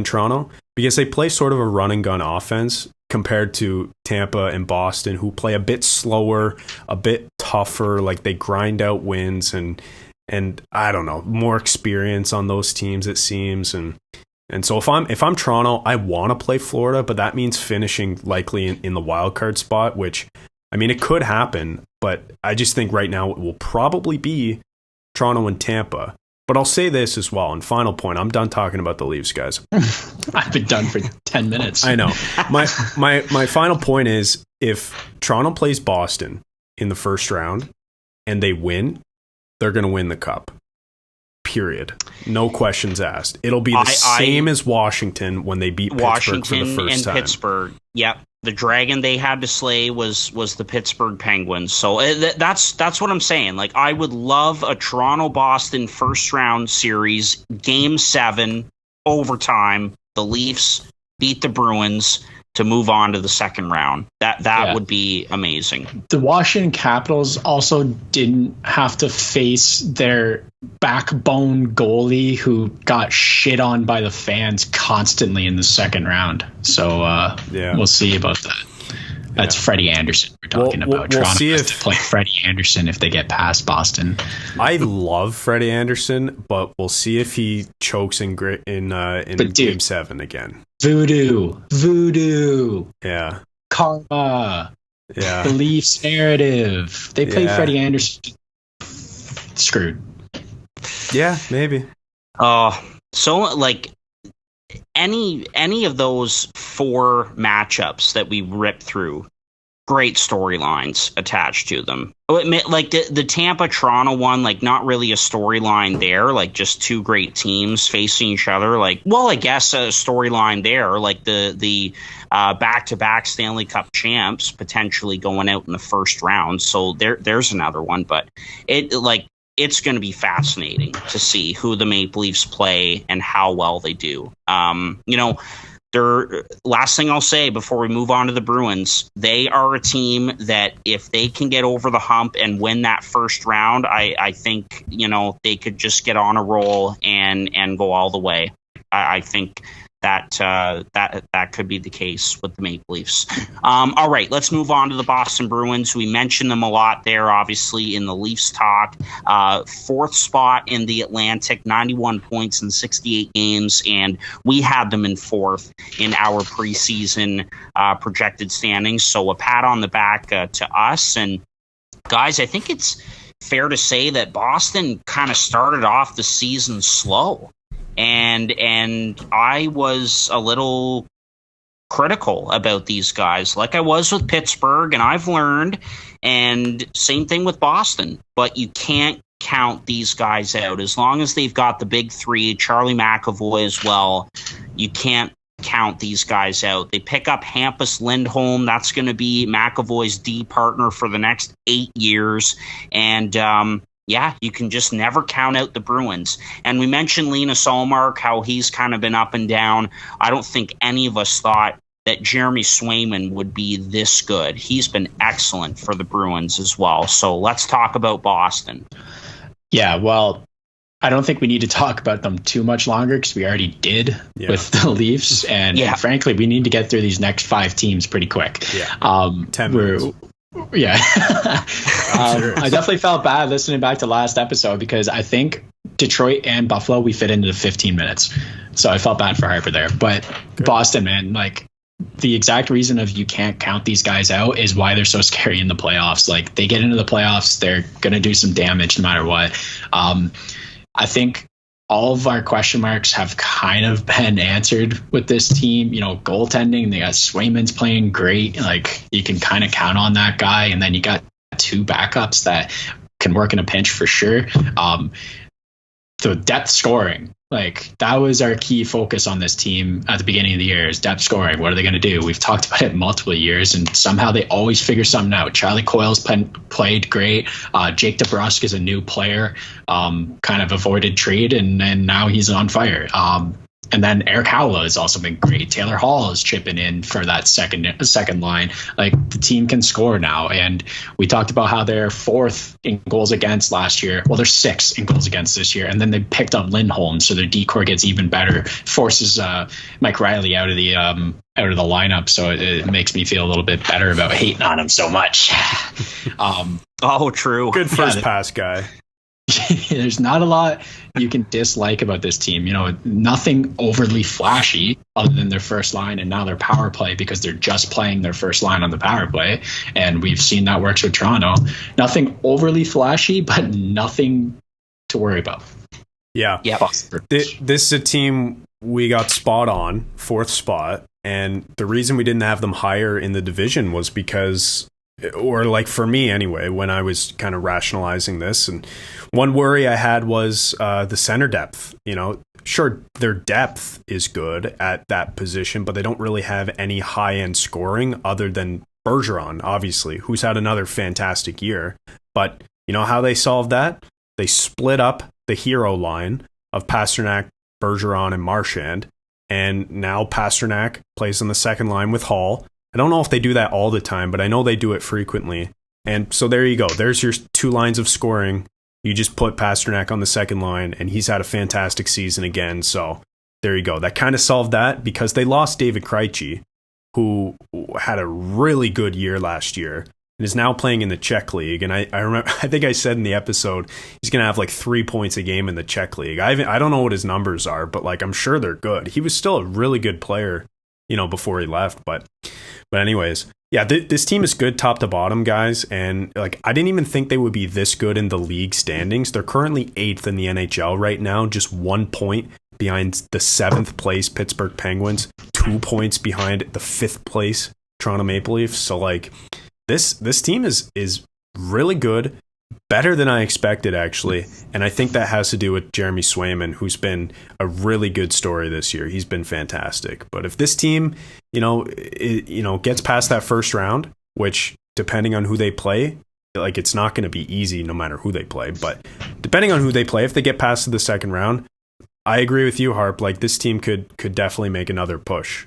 Toronto, because they play sort of a run and gun offense compared to Tampa and Boston, who play a bit slower, a bit tougher, like they grind out wins, and I don't know, more experience on those teams, it seems. And so if I'm Toronto, I want to play Florida, but that means finishing likely in the wild card spot, which, I mean, it could happen, but I just think right now it will probably be Toronto and Tampa. But I'll say this as well, and final point, I'm done talking about the Leafs, guys. I've been done for 10 minutes. I know. My final point is, if Toronto plays Boston in the first round and they win, they're going to win the cup. Period. No questions asked. It'll be the same as Washington when they beat Pittsburgh for the first time. Pittsburgh. Yep. The dragon they had to slay was the Pittsburgh Penguins. So that's what I'm saying. Like, I would love a Toronto-Boston first-round series, Game 7, overtime. The Leafs beat the Bruins to move on to the second round. That would be amazing. The Washington Capitals also didn't have to face their backbone goalie who got shit on by the fans constantly in the second round. So we'll see about that. That's Freddie Anderson we're talking about. We'll Toronto see has if to play Freddie Anderson if they get past Boston. I love Freddie Anderson, but we'll see if he chokes in Game 7 again. Voodoo. Yeah. Karma. Yeah. The Leafs narrative. They play Freddie Anderson. Screwed. Yeah, maybe. So like any of those 4 matchups that we ripped through, great storylines attached to them. Like the Tampa-Toronto one, like not really a storyline there, like just 2 great teams facing each other. Like, well, I guess a storyline there, like the back-to-back Stanley Cup champs potentially going out in the first round. So there's another one, but it's going to be fascinating to see who the Maple Leafs play and how well they do. Last thing I'll say before we move on to the Bruins, they are a team that if they can get over the hump and win that first round, I think, they could just get on a roll and go all the way. I think that could be the case with the Maple Leafs. All right, let's move on to the Boston Bruins. We mentioned them a lot there, obviously, in the Leafs talk. 4th spot in the Atlantic, 91 points in 68 games, and we had them in 4th in our preseason projected standings. So a pat on the back to us. And guys, I think it's fair to say that Boston kind of started off the season slow. And I was a little critical about these guys, like I was with Pittsburgh, and I've learned, and same thing with Boston. But you can't count these guys out. As long as they've got the big 3, Charlie McAvoy as well, you can't count these guys out. They pick up Hampus Lindholm. That's going to be McAvoy's D partner for the next 8 years. And you can just never count out the Bruins. And we mentioned Linus Ullmark, how he's kind of been up and down. I don't think any of us thought that Jeremy Swayman would be this good. He's been excellent for the Bruins as well. So let's talk about Boston. Yeah, well, I don't think we need to talk about them too much longer because we already did with the Leafs. And frankly, we need to get through these next 5 teams pretty quick. 10 minutes. Yeah. I definitely felt bad listening back to last episode because I think Detroit and Buffalo, we fit into the 15 minutes. So I felt bad for Harper there. But Boston, man, like the exact reason of you can't count these guys out is why they're so scary in the playoffs. Like they get into the playoffs, they're going to do some damage no matter what. I think all of our question marks have kind of been answered with this team. Goaltending, they got Swayman's playing great. Like you can kind of count on that guy. And then you got 2 backups that can work in a pinch for sure. the depth scoring. Like, that was our key focus on this team at the beginning of the year, is depth scoring. What are they going to do? We've talked about it multiple years, and somehow they always figure something out. Charlie Coyle's played great. Jake DeBrusk is a new player, kind of avoided trade, and now he's on fire. And then Eric Howla has also been great. Taylor Hall is chipping in for that second line. Like, the team can score now. And we talked about how they're 4th in goals against last year. Well, they're 6th in goals against this year. And then they picked up Lindholm, so their decor gets even better. Forces Mike Riley out of the lineup. So it makes me feel a little bit better about hating on him so much. True. Good first pass guy. There's not a lot you can dislike about this team. Nothing overly flashy other than their first line and now their power play, because they're just playing their first line on the power play. And we've seen that works with Toronto. Nothing overly flashy, but nothing to worry about. Yeah. This is a team we got spot on, 4th spot. And the reason we didn't have them higher in the division was because, or like for me anyway, when I was kind of rationalizing this, and one worry I had was the center depth. Sure, their depth is good at that position, but they don't really have any high-end scoring other than Bergeron, obviously, who's had another fantastic year. But you know how they solved that? They split up the hero line of Pasternak, Bergeron, and Marchand, and now Pasternak plays on the second line with Hall. I don't know if they do that all the time, but I know they do it frequently. And so there you go. There's your 2 lines of scoring. You just put Pasternak on the second line, and he's had a fantastic season again. So there you go. That kind of solved that, because they lost David Krejci, who had a really good year last year and is now playing in the Czech League. And I remember, I think I said in the episode, he's going to have like 3 points a game in the Czech League. I don't know what his numbers are, but like, I'm sure they're good. He was still a really good player, before he left. But anyways, yeah, this team is good top to bottom, guys. And like, I didn't even think they would be this good in the league standings. They're currently 8th in the NHL right now, just 1 point behind the 7th place Pittsburgh Penguins, 2 points behind the 5th place Toronto Maple Leafs. So like, this team is really good, better than I expected, actually. And I think that has to do with Jeremy Swayman, who's been a really good story this year. He's been fantastic. But if this team, gets past that first round, which depending on who they play, like, it's not going to be easy no matter who they play. But depending on who they play, if they get past the second round, I agree with you, Harp. Like, this team could definitely make another push.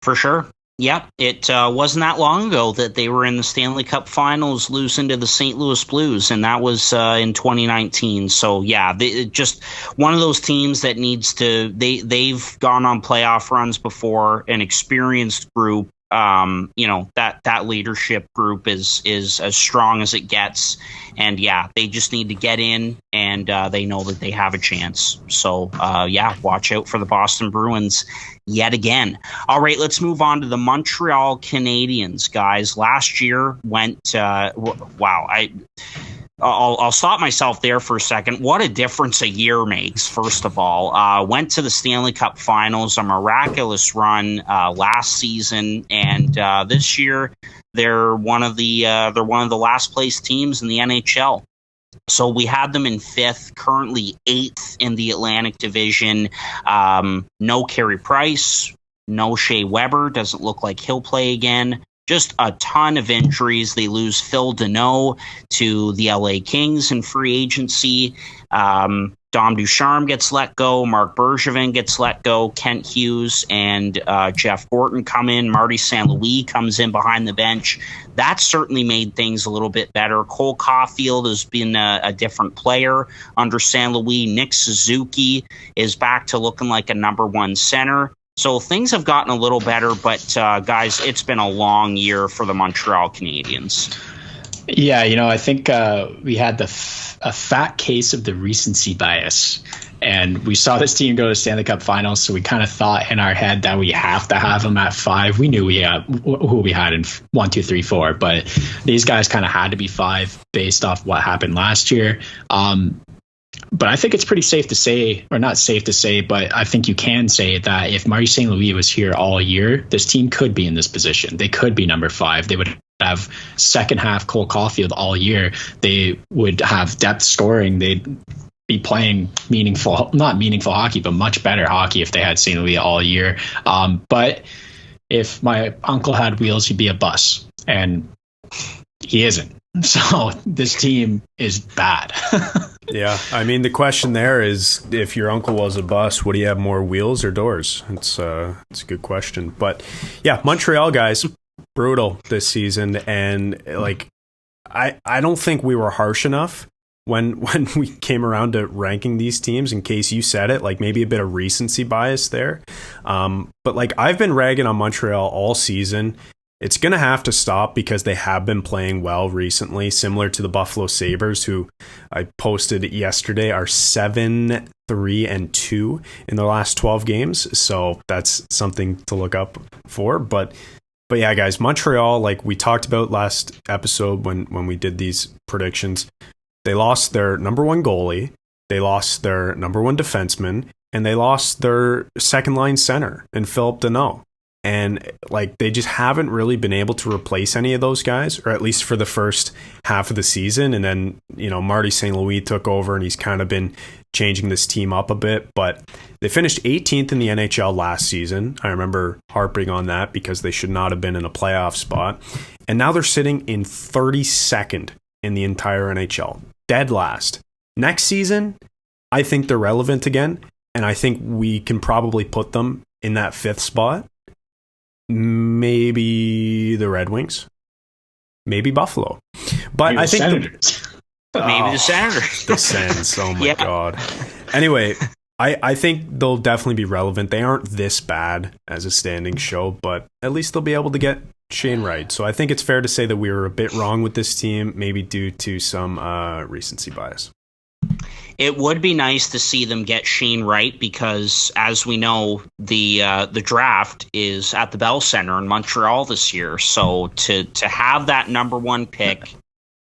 For sure. Yep, it wasn't that long ago that they were in the Stanley Cup Finals, losing to the St. Louis Blues, and that was in 2019. So yeah, just one of those teams that needs to. They've gone on playoff runs before, an experienced group. That leadership group is as strong as it gets, and yeah, they just need to get in, and they know that they have a chance. So watch out for the Boston Bruins yet again. All right, let's move on to the Montreal Canadiens, guys. Last year went I'll stop myself there for a second. What a difference a year makes, first of all. Went to the Stanley Cup Finals, a miraculous run last season, and this year they're one of the last place teams in the NHL. So we had them in 5th, currently 8th in the Atlantic Division. No Carey Price, no Shea Weber. Doesn't look like he'll play again. Just a ton of injuries. They lose Phil Deneau to the LA Kings in free agency. Dom Ducharme gets let go. Mark Bergevin gets let go. Kent Hughes and Jeff Gorton come in. Marty St. Louis comes in behind the bench. That certainly made things a little bit better. Cole Caulfield has been a different player under St. Louis. Nick Suzuki is back to looking like a number 1 center. So things have gotten a little better, but guys, it's been a long year for the Montreal Canadiens. Yeah, I think we had a fat case of the recency bias, and we saw this team go to the Stanley Cup Finals, so we kind of thought in our head that we have to have them at 5. We knew who we had in 1, 2, 3, 4, but these guys kind of had to be 5 based off what happened last year. But I think it's pretty safe to say, or not safe to say, but I think you can say that if Marty St. Louis was here all year, this team could be in this position. They could be number 5. They would have second half Cole Caulfield all year. They would have depth scoring. be playing not meaningful hockey, but much better hockey if they had St. Louis all year. But if my uncle had wheels, he'd be a bus, and he isn't. So this team is bad. Yeah, I mean, the question there is, if your uncle was a bus, would he have more wheels or doors? It's a good question. But yeah, Montreal, guys, brutal this season, and like I don't think we were harsh enough when we came around to ranking these teams. In case you said it, like maybe a bit of recency bias there. But like I've been ragging on Montreal all season. It's going to have to stop because they have been playing well recently, similar to the Buffalo Sabres, who I posted yesterday are 7-3-2 in their last 12 games. So that's something to look up for. But yeah, guys, Montreal, like we talked about last episode when we did these predictions, they lost their number one goalie, they lost their number one defenseman, and they lost their second line center in Philip Deneau. And like they just haven't really been able to replace any of those guys, or at least for the first half of the season. And then, Marty St. Louis took over and he's kind of been changing this team up a bit. But they finished 18th in the NHL last season. I remember harping on that because they should not have been in a playoff spot. And now they're sitting in 32nd in the entire NHL, dead last. Next season, I think they're relevant again. And I think we can probably put them in that 5th spot. Maybe the Red Wings, maybe Buffalo, but maybe I think maybe the Senators. The Sens. Oh my God. Anyway, I think they'll definitely be relevant. They aren't this bad as a standing show, but at least they'll be able to get Shane Wright. So I think it's fair to say that we were a bit wrong with this team, maybe due to some recency bias. It would be nice to see them get Shane Wright because, as we know, the draft is at the Bell Center in Montreal this year. So to have that number one pick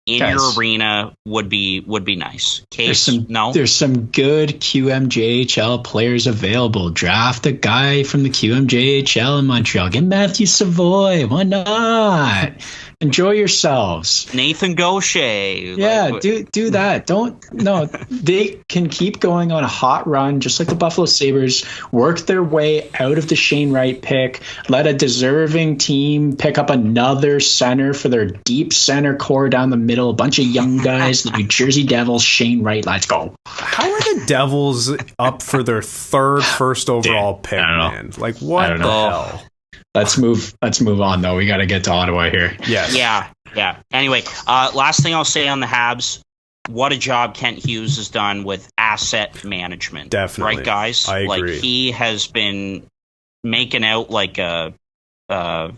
in your arena would be nice. Case, there's some good QMJHL players available. Draft a guy from the QMJHL in Montreal. Get Matthew Savoy. Why not? Enjoy yourselves. Nathan Gaucher. Yeah, do that. They can keep going on a hot run, just like the Buffalo Sabres, work their way out of the Shane Wright pick, let a deserving team pick up another center for their deep center core down the middle, a bunch of young guys, the New Jersey Devils, Shane Wright, let's go. How are the Devils up for their 3rd first overall pick, man? Like, what the hell? Let's move on, though. We got to get to Ottawa here. Yes. Yeah. Anyway, last thing I'll say on the Habs, what a job Kent Hughes has done with asset management. Definitely. Right, guys? I agree. Like, he has been making out like a what?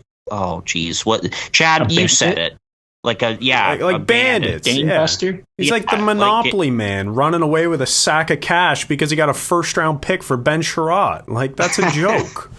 Chad, you said it. Like a bandits. Gangbuster. He's like the Monopoly man running away with a sack of cash because he got a 1st-round pick for Ben Sherratt. Like, that's a joke.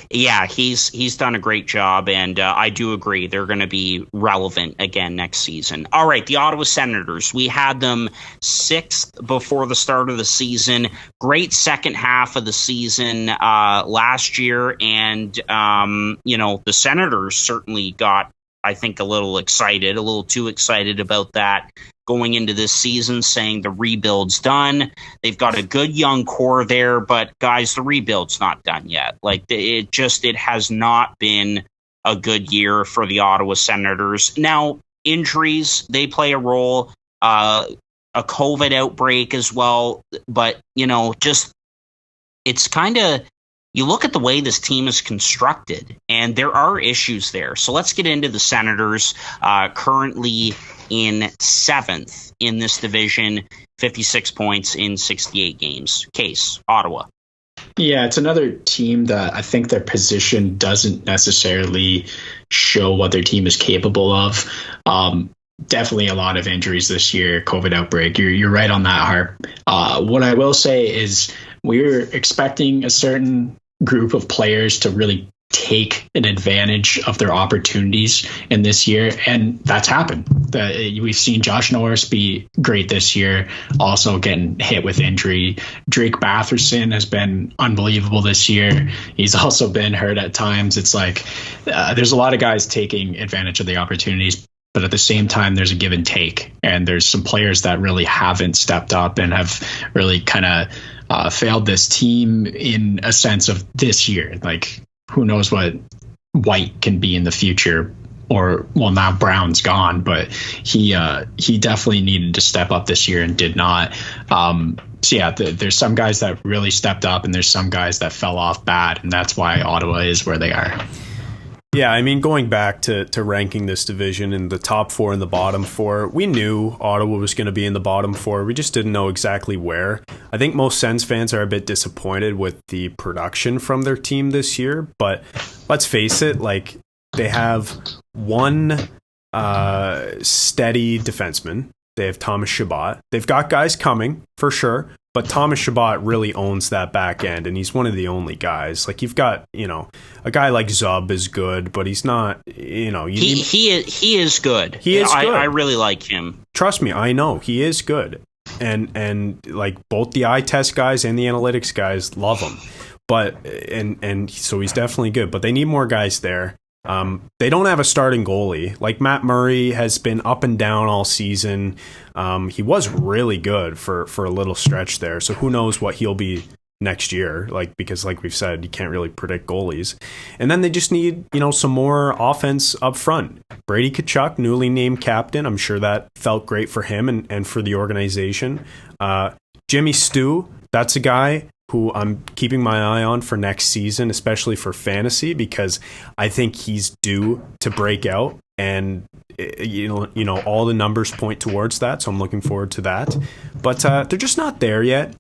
Yeah, he's done a great job, and I do agree they're going to be relevant again next season. All right, the Ottawa Senators. We had them 6th before the start of the season. Great second half of the season last year, and the Senators certainly got, I think, a little too excited about that going into this season, saying the rebuild's done. They've got a good young core there, but guys, the rebuild's not done yet. Like it has not been a good year for the Ottawa Senators. Now, injuries, they play a role, a COVID outbreak as well, but it's kind of, you look at the way this team is constructed, and there are issues there. So let's get into the Senators, currently in 7th in this division, 56 points in 68 games. Case, Ottawa. Yeah, it's another team that I think their position doesn't necessarily show what their team is capable of. Definitely a lot of injuries this year, COVID outbreak. You're right on that, Harp. What I will say is we're expecting a certain group of players to really take an advantage of their opportunities in this year, and that's happened. We've seen Josh Norris be great this year, also getting hit with injury. Drake Batherson has been unbelievable this year. He's also been hurt at times. It's like there's a lot of guys taking advantage of the opportunities, but at the same time, there's a give and take, and there's some players that really haven't stepped up and have really kind of failed this team in a sense of this year. Like, who knows what White can be in the future, or, well, now Brown's gone, but he definitely needed to step up this year and did not. So yeah, there's some guys that really stepped up, and there's some guys that fell off bad, and that's why Ottawa is where they are. Yeah, I mean, going back to ranking this division in the top 4 and the bottom 4, we knew Ottawa was going to be in the bottom 4. We just didn't know exactly where. I think most Sens fans are a bit disappointed with the production from their team this year, but let's face it, like, they have one steady defenseman. They have Thomas Chabot. They've got guys coming, for sure, but Thomas Chabot really owns that back end, and he's one of the only guys. Like, you've got, a guy like Zub is good, but he's not, he is good. He is good. I really like him. Trust me, I know he is good, and like both the eye test guys and the analytics guys love him, but and so he's definitely good. But they need more guys there. They don't have a starting goalie. Like, Matt Murray has been up and down all season. He was really good for a little stretch there. So who knows what he'll be next year? Because like we've said, you can't really predict goalies. And then they just need, some more offense up front. Brady Tkachuk, newly named captain. I'm sure that felt great for him and for the organization. Jimmy Stu, that's a guy who I'm keeping my eye on for next season, especially for fantasy, because I think he's due to break out, and all the numbers point towards that. So I'm looking forward to that. But they're just not there yet,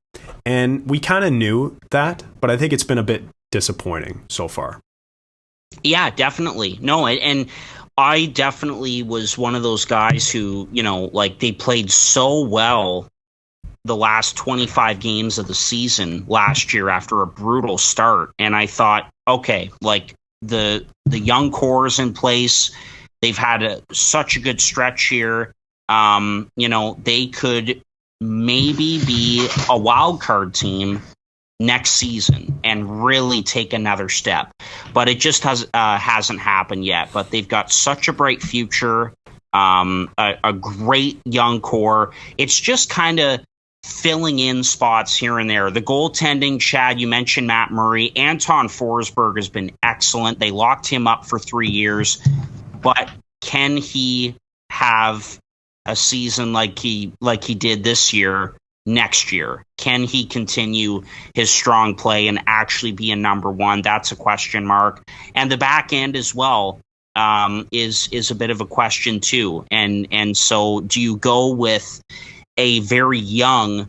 and we kind of knew that, but I think it's been a bit disappointing so far. Yeah, definitely. No, and I definitely was one of those guys who, they played so well the last 25 games of the season last year after a brutal start. And I thought, okay, like the young core is in place. They've had such a good stretch here. They could maybe be a wild card team next season and really take another step. But it just hasn't happened yet. But they've got such a bright future, a great young core. It's just kind of filling in spots here and there. The goaltending, Chad, you mentioned Matt Murray. Anton Forsberg has been excellent. They locked him up for 3 years. But can he have a season like he did this year next year? Can he continue his strong play and actually be a number one? That's a question mark. And the back end as well is a bit of a question too. And so do you go with a very young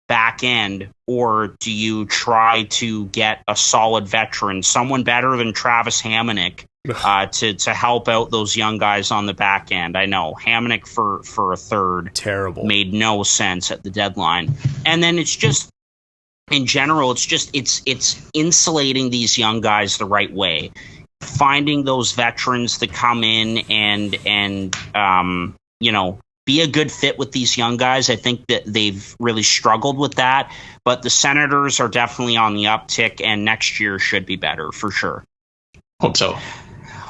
back end, or do you try to get a solid veteran, someone better than Travis Hamonic, to help out those young guys on the back end? I know Hamonic for a third terrible made no sense at the deadline. And then it's just, in general, it's insulating these young guys the right way, finding those veterans to come in and be a good fit with these young guys. I think that they've really struggled with that, but the Senators are definitely on the uptick, and next year should be better for sure. Hope so.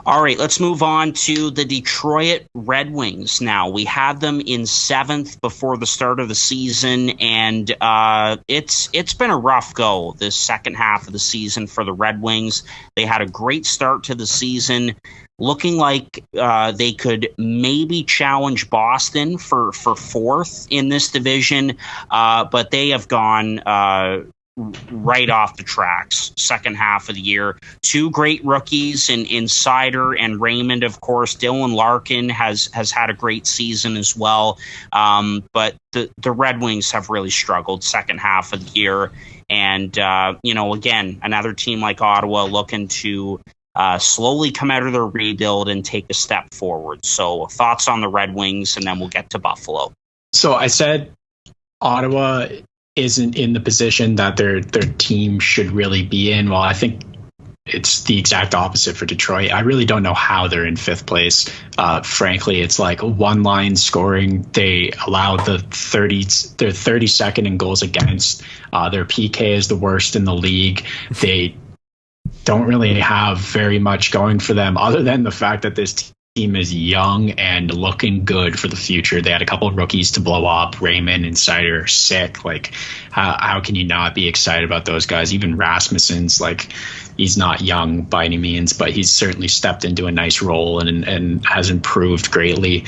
All right, let's move on to the Detroit Red Wings now. We had them in 7th before the start of the season, and it's been a rough go this second half of the season for the Red Wings. They had a great start to the season, looking like they could maybe challenge Boston for 4th in this division, but they have gone right off the tracks second half of the year. 2 great rookies in Seider and Raymond, of course. Dylan Larkin has had a great season as well, but the Red Wings have really struggled second half of the year. And again, another team like Ottawa looking to slowly come out of their rebuild and take a step forward. So thoughts on the Red Wings, and then we'll get to Buffalo. So I said Ottawa isn't in the position that their team should really be in. Well, I think it's the exact opposite for Detroit. I really don't know how they're in 5th place. Frankly, it's like one line scoring. They allow they're 32nd in goals against. Their PK is the worst in the league. They don't really have very much going for them other than the fact that this team is young and looking good for the future. They had a couple of rookies to blow up. Raymond and Schneider are sick. Like, how can you not be excited about those guys? Even Rasmussen's, like, he's not young by any means, but he's certainly stepped into a nice role and has improved greatly.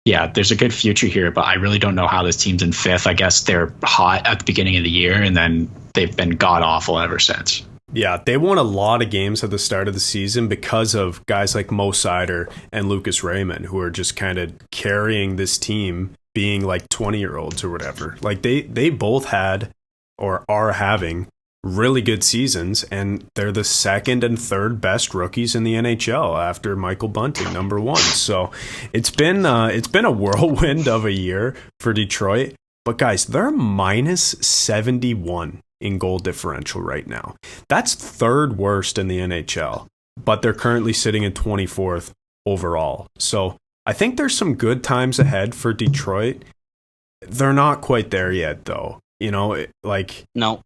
Yeah, there's a good future here, but I really don't know how this team's in fifth. I guess they're hot at the beginning of the year, and then they've been god-awful ever since. Yeah, they won a lot of games at the start of the season because of guys like Mo Seider and Lucas Raymond, who are just kind of carrying this team, being like 20-year-olds or whatever. Like they both had or are having really good seasons, and they're the second and third best rookies in the NHL after Michael Bunting, number one. So it's been a whirlwind of a year for Detroit. But guys, they're minus 71 in goal differential right now. That's third worst in the NHL, but they're currently sitting in 24th overall. So I think there's some good times ahead for Detroit. They're not quite there yet, though. You know, like, no.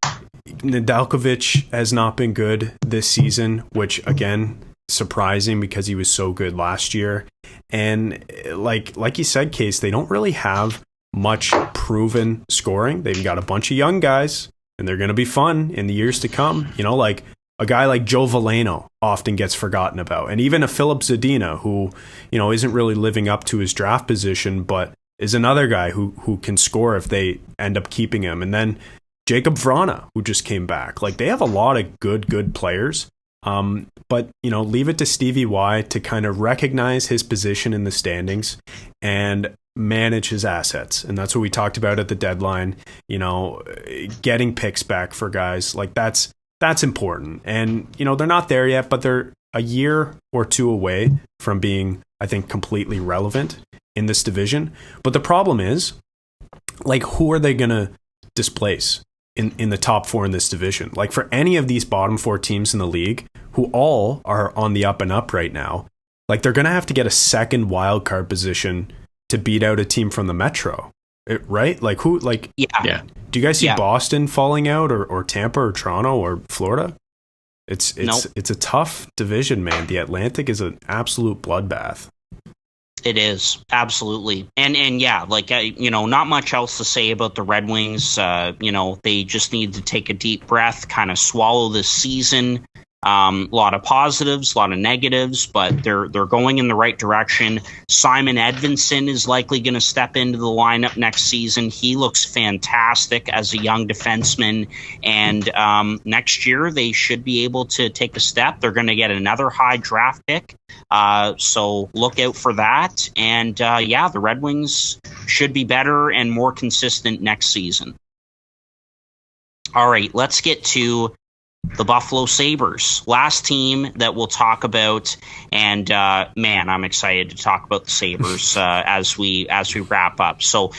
Nedeljkovic has not been good this season, which, again, surprising because he was so good last year. And like you said, Case, they don't really have much proven scoring. They've got a bunch of young guys, and they're going to be fun in the years to come. You know, like a guy like Joe Veleno often gets forgotten about. And even a Philip Zadina, who, you know, isn't really living up to his draft position, but is another guy who can score if they end up keeping him. And then Jacob Vrana, who just came back. Like, they have a lot of good players. But, you know, leave it to Stevie Y to kind of recognize his position in the standings and manage his assets. And that's what we talked about at the deadline. You know, getting picks back for guys like that's important. And, you know, they're not there yet, but they're a year or two away from being, I think, completely relevant in this division. But the problem is, like, who are they going to displace in the top four in this division? Like, for any of these bottom four teams in the league, who all are on the up and up right now, like, they're going to have to get a second wild card position to beat out a team from the Metro, right? Like, who, like, yeah. Do you guys see Boston falling out, or Tampa or Toronto or Florida? It's a tough division, man. The Atlantic is an absolute bloodbath. It is, absolutely. And yeah, like, you know, not much else to say about the Red Wings. You know, they just need to take a deep breath, kind of swallow this season. A lot of positives, a lot of negatives, but they're going in the right direction. Simon Edvinsson is likely going to step into the lineup next season. He looks fantastic as a young defenseman, and next year they should be able to take a step. They're going to get another high draft pick, so look out for that. And the Red Wings should be better and more consistent next season. All right, let's get to the Buffalo Sabres, last team that we'll talk about, and man, I'm excited to talk about the Sabres as we wrap up. So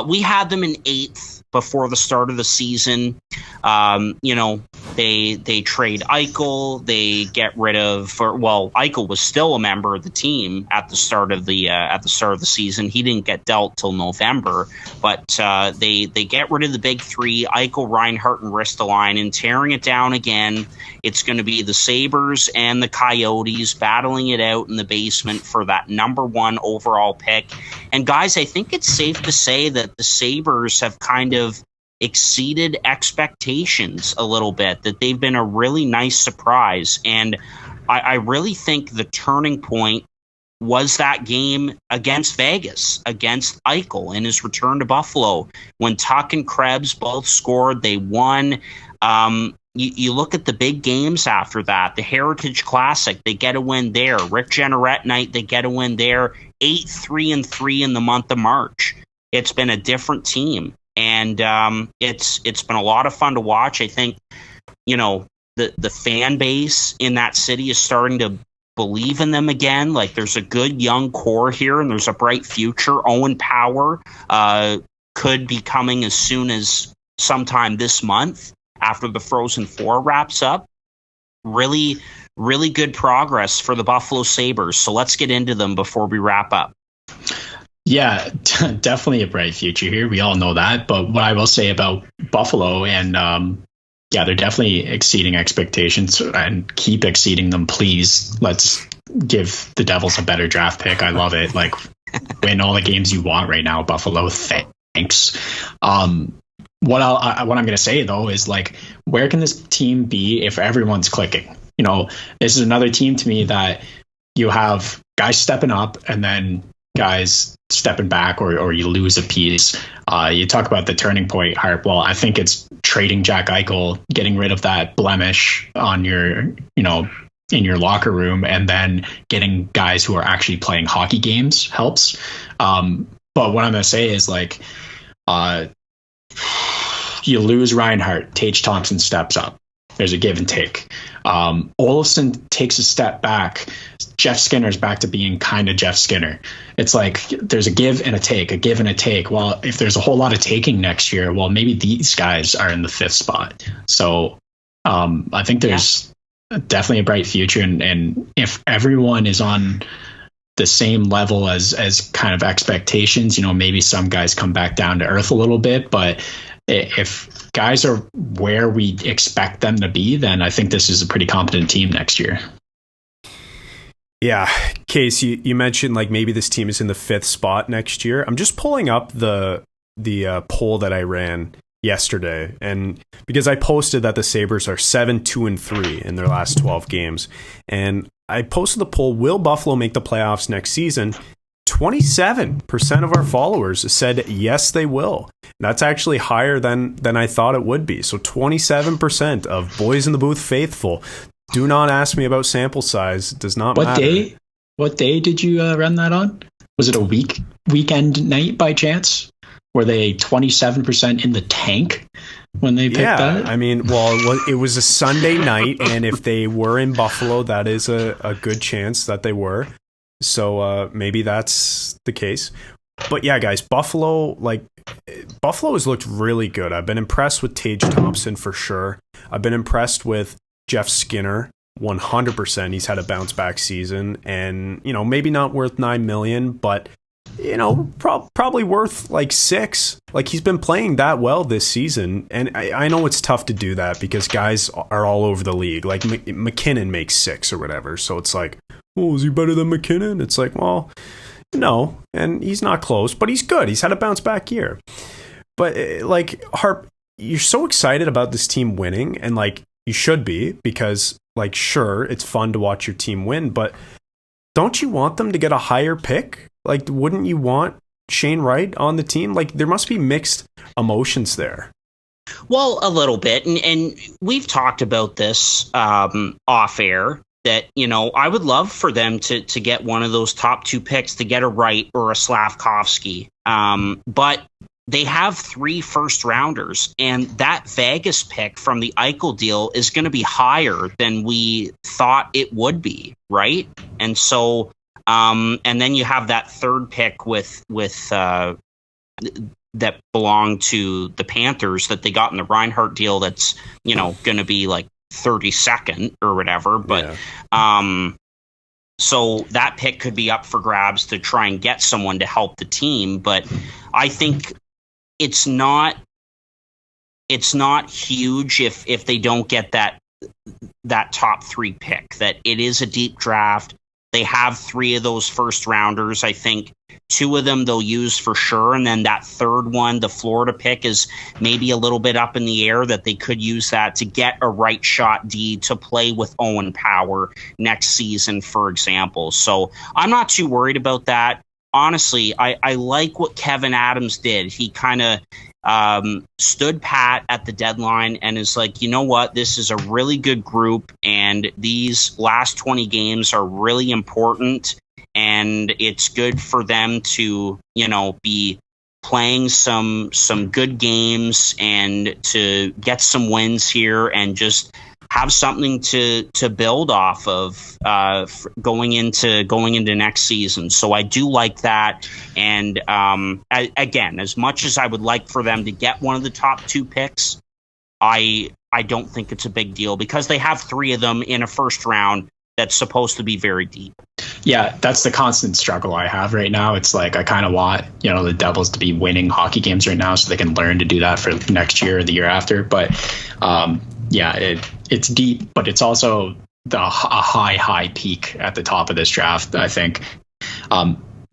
we had them in 8th before the start of the season. You know, they trade Eichel. They get rid of, Eichel was still a member of the team at the start of the season. He didn't get dealt till November, but they get rid of the big three: Eichel, Reinhart, and Ristolainen, tearing it down again. It's going to be the Sabres and the Coyotes battling it out in the basement for that number 1 overall pick. And guys, I think it's safe to say that the Sabres have kind of exceeded expectations a little bit, that they've been a really nice surprise. And I really think the turning point was that game against Vegas, against Eichel in his return to Buffalo. When Tuch and Krebs both scored, they won. You look at the big games after that, the Heritage Classic, they get a win there. Rick Jeanneret night, they get a win there. 8-3-3 in the month of March. It's been a different team, and it's been a lot of fun to watch. I think, you know, the fan base in that city is starting to believe in them again. Like, there's a good young core here, and there's a bright future. Owen Power could be coming as soon as sometime this month, after the Frozen Four wraps up. Really, really good progress for the Buffalo Sabres. So let's get into them before we wrap up. Yeah, definitely a bright future here. We all know that. But what I will say about Buffalo and yeah, they're definitely exceeding expectations and keep exceeding them. Please, let's give the Devils a better draft pick. I love it. Like, win all the games you want right now, Buffalo. Thanks. What I'm going to say though is, like, where can this team be if everyone's clicking? You know, this is another team to me that you have guys stepping up and then guys stepping back, or you lose a piece. You talk about the turning point, Harp. Well, I think it's trading Jack Eichel, getting rid of that blemish on your, you know, in your locker room, and then getting guys who are actually playing hockey games helps. But what I'm going to say is, like, you lose Reinhart, Tage Thompson steps up. There's a give and take. Olofsson takes a step back. Jeff Skinner's back to being kind of Jeff Skinner. It's like there's a give and a take, Well, if there's a whole lot of taking next year, well, maybe these guys are in the 5th spot. So I think there's definitely a bright future. And if everyone is on the same level as kind of expectations, you know, maybe some guys come back down to earth a little bit, but if guys are where we expect them to be, then I think this is a pretty competent team next year. Yeah, Case, you mentioned, like, maybe this team is in the 5th spot next year. I'm just pulling up the poll that I ran yesterday, and because I posted that the Sabres are 7-2-3 in their last 12 games, and I posted the poll, will Buffalo make the playoffs next season? 27% of our followers said yes, they will. That's actually higher than I thought it would be. So 27% of Boys in the Booth faithful. Do not ask me about sample size. It does not matter. What day did you run that on? Was it a weekend night by chance? Were they 27% in the tank when they picked that? I mean, well, it was a Sunday night, and if they were in Buffalo, that is a good chance that they were. So maybe that's the case. But yeah, guys, Buffalo has looked really good. I've been impressed with Tage Thompson for sure. I've been impressed with Jeff Skinner 100%. He's had a bounce back season, and, you know, maybe not worth $9 million, but, you know, probably worth like 6. Like, he's been playing that well this season, and I know it's tough to do that because guys are all over the league. Like, McKinnon makes 6 or whatever, so it's like, oh, is he better than McKinnon? It's like, well, no, and he's not close, but he's good. He's had a bounce back year. But like, Harp, you're so excited about this team winning, and like, you should be, because, like, sure, it's fun to watch your team win, but don't you want them to get a higher pick? Like, wouldn't you want Shane Wright on the team? Like, there must be mixed emotions there. Well, a little bit, and we've talked about this off air, that, you know, I would love for them to get one of those top 2 picks, to get a Wright or a Slavkovsky. But they have 3 first-rounders, and that Vegas pick from the Eichel deal is going to be higher than we thought it would be, right? And so, and then you have that 3rd pick with that belonged to the Panthers that they got in the Reinhart deal. That's, you know, going to be like 32nd or whatever, but so that pick could be up for grabs to try and get someone to help the team. But I think it's not huge if they don't get that top 3 pick. That it is a deep draft. They have 3 of those first rounders. I think 2 of them they'll use for sure. And then that 3rd one, the Florida pick, is maybe a little bit up in the air, that they could use that to get a right shot D to play with Owen Power next season, for example. So I'm not too worried about that. Honestly, I like what Kevin Adams did. He kind of stood pat at the deadline and is like, you know what, this is a really good group, and these last 20 games are really important, and it's good for them to, you know, be playing some good games and to get some wins here and just have something to build off of going into next season. So I do like that. And again, as much as I would like for them to get one of the top 2 picks, I don't think it's a big deal, because they have 3 of them in a first round that's supposed to be very deep. Yeah, that's the constant struggle I have right now. It's like, I kind of want, you know, the Devils to be winning hockey games right now so they can learn to do that for next year or the year after. But it's deep, but it's also a high peak at the top of this draft, I think.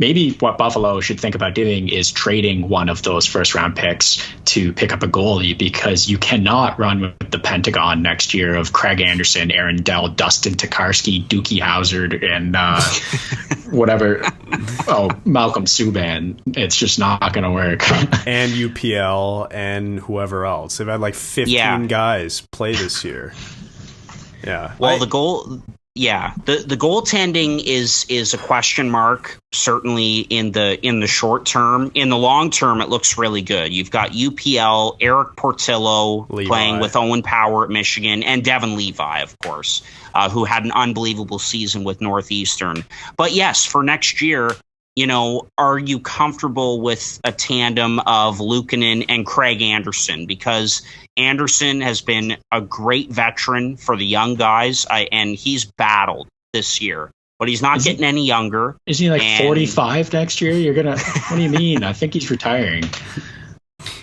Maybe what Buffalo should think about doing is trading one of those first round picks to pick up a goalie, because you cannot run with the Pentagon next year of Craig Anderson, Aaron Dell, Dustin Tokarski, Dookie Howsard, and whatever. Malcolm Subban. It's just not going to work. And UPL and whoever else. They've had like 15 guys play this year. Yeah. Well, the goaltending is a question mark, certainly in the short term. In the long term, it looks really good. You've got UPL, Eric Portillo playing with Owen Power at Michigan, and Devin Levi, of course, who had an unbelievable season with Northeastern. But yes, for next year, are you comfortable with a tandem of Luukkonen and Craig Anderson? Because Anderson has been a great veteran for the young guys, and he's battled this year, but he's not getting any younger. Is he like 45 next year? What do you mean? I think he's retiring.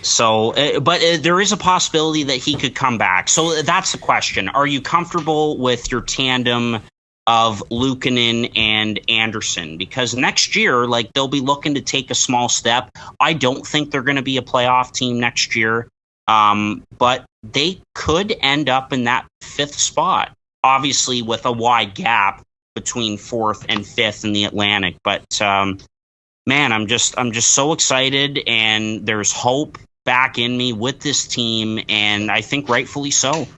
So, but there is a possibility that he could come back. So that's the question. Are you comfortable with your tandem of Luukkonen and Anderson? Because next year, they'll be looking to take a small step. I don't think they're going to be a playoff team next year, but they could end up in that 5th spot, obviously with a wide gap between 4th and 5th in the Atlantic. But man, I'm just so excited, and there's hope back in me with this team, and I think rightfully so.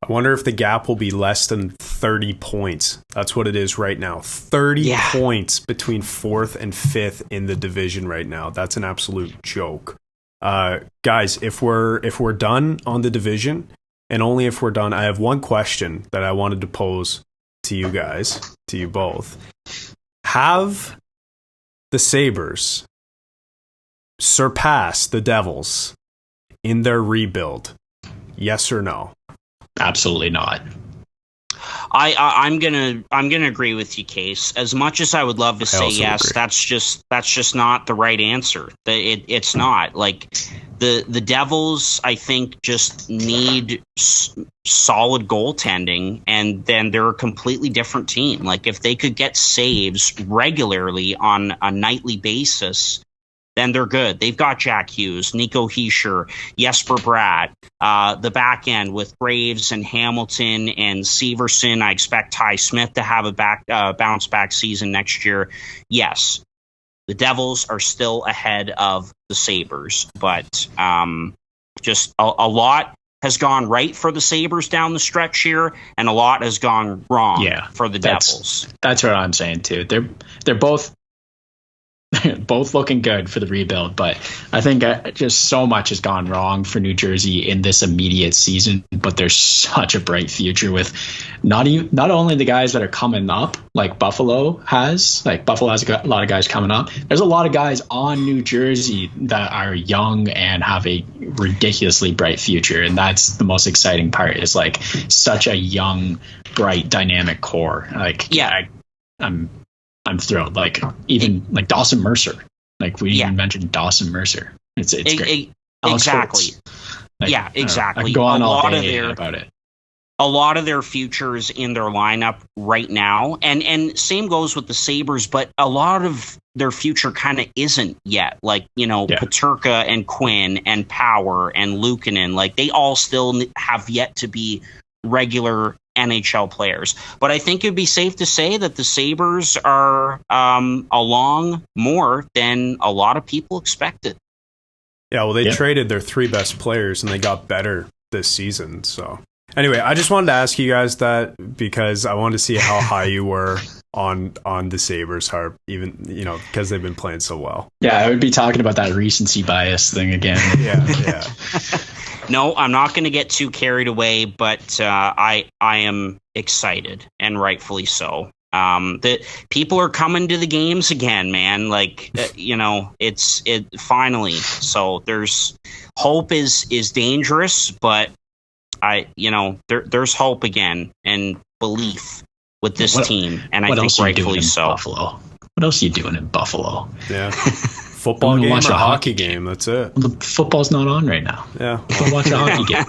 I wonder if the gap will be less than 30 points. That's what it is right now. 30 points between 4th and 5th in the division right now. That's an absolute joke. Guys, if we're done on the division, and only if we're done, I have one question that I wanted to pose to you guys, to you both. Have the Sabres surpassed the Devils in their rebuild? Yes or no? Absolutely not. I'm gonna agree with you, Case. As much as I would love to say yes, agree. that's just not the right answer. It's not. The Devils, I think, just need solid goaltending, and then they're a completely different team. If they could get saves regularly on a nightly basis, then they're good. They've got Jack Hughes, Nico Hischier, Jesper Bratt, the back end with Graves and Hamilton and Severson. I expect Ty Smith to have a bounce back season next year. Yes, the Devils are still ahead of the Sabres, but just a lot has gone right for the Sabres down the stretch here, and a lot has gone wrong for the Devils. That's what I'm saying too. They're both looking good for the rebuild, but I think just so much has gone wrong for New Jersey in this immediate season. But there's such a bright future with not only the guys that are coming up, like Buffalo has. Buffalo has a lot of guys coming up. There's a lot of guys on New Jersey that are young and have a ridiculously bright future, and that's the most exciting part. Is such a young, bright, dynamic core. I'm thrilled. Even Dawson Mercer. We even mentioned Dawson Mercer. It's great. Exactly. Exactly. I can go on all day about it. A lot of their futures in their lineup right now, and same goes with the Sabres, but a lot of their future kind of isn't yet. Peterka and Quinn and Power and Luukkonen, they all still have yet to be regular NHL players. But I think it'd be safe to say that the Sabres are along more than a lot of people expected. Yeah, well, they traded their 3 best players, and they got better this season. So anyway, I just wanted to ask you guys that because I wanted to see how high you were on the Sabres, Harp, even, because they've been playing so well. Yeah, I would be talking about that recency bias thing again. Yeah. No, I'm not going to get too carried away, but I am excited, and rightfully so. The people are coming to the games again, man. It's finally. So there's hope is dangerous, but there's hope again and belief with this team, and I think rightfully so. Buffalo. What else are you doing in Buffalo? Yeah. Football game or a hockey game. That's it. Well, the football's not on right now. Yeah. Go watch a hockey game.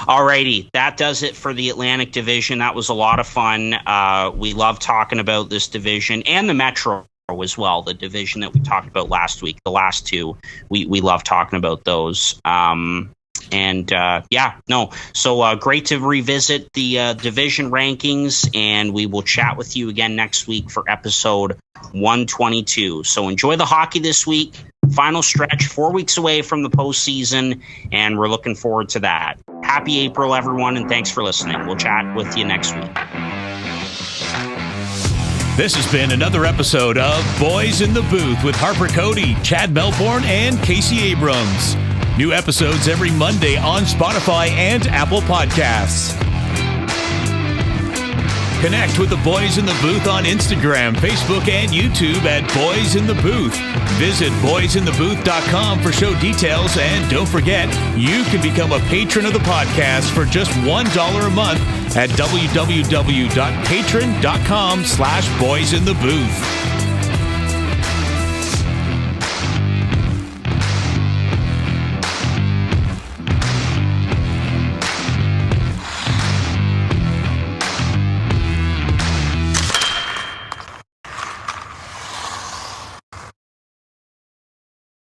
Alrighty, that does it for the Atlantic Division. That was a lot of fun. We love talking about this division and the Metro as well, the division that we talked about last week. The last two, we love talking about those. So great to revisit the division rankings, and we will chat with you again next week for episode 122. So enjoy the hockey this week. Final stretch, 4 weeks away from the postseason, and we're looking forward to that. Happy April, everyone, and thanks for listening. We'll chat with you next week. This has been another episode of Boys in the Booth with Harper Cody, Chad Melbourne, and Casey Abrams. New episodes every Monday on Spotify and Apple Podcasts. Connect with the Boys in the Booth on Instagram, Facebook, and YouTube at Boys in the Booth. Visit boysinthebooth.com for show details, and don't forget, you can become a patron of the podcast for just $1 a month at www.patreon.com/boysinthebooth.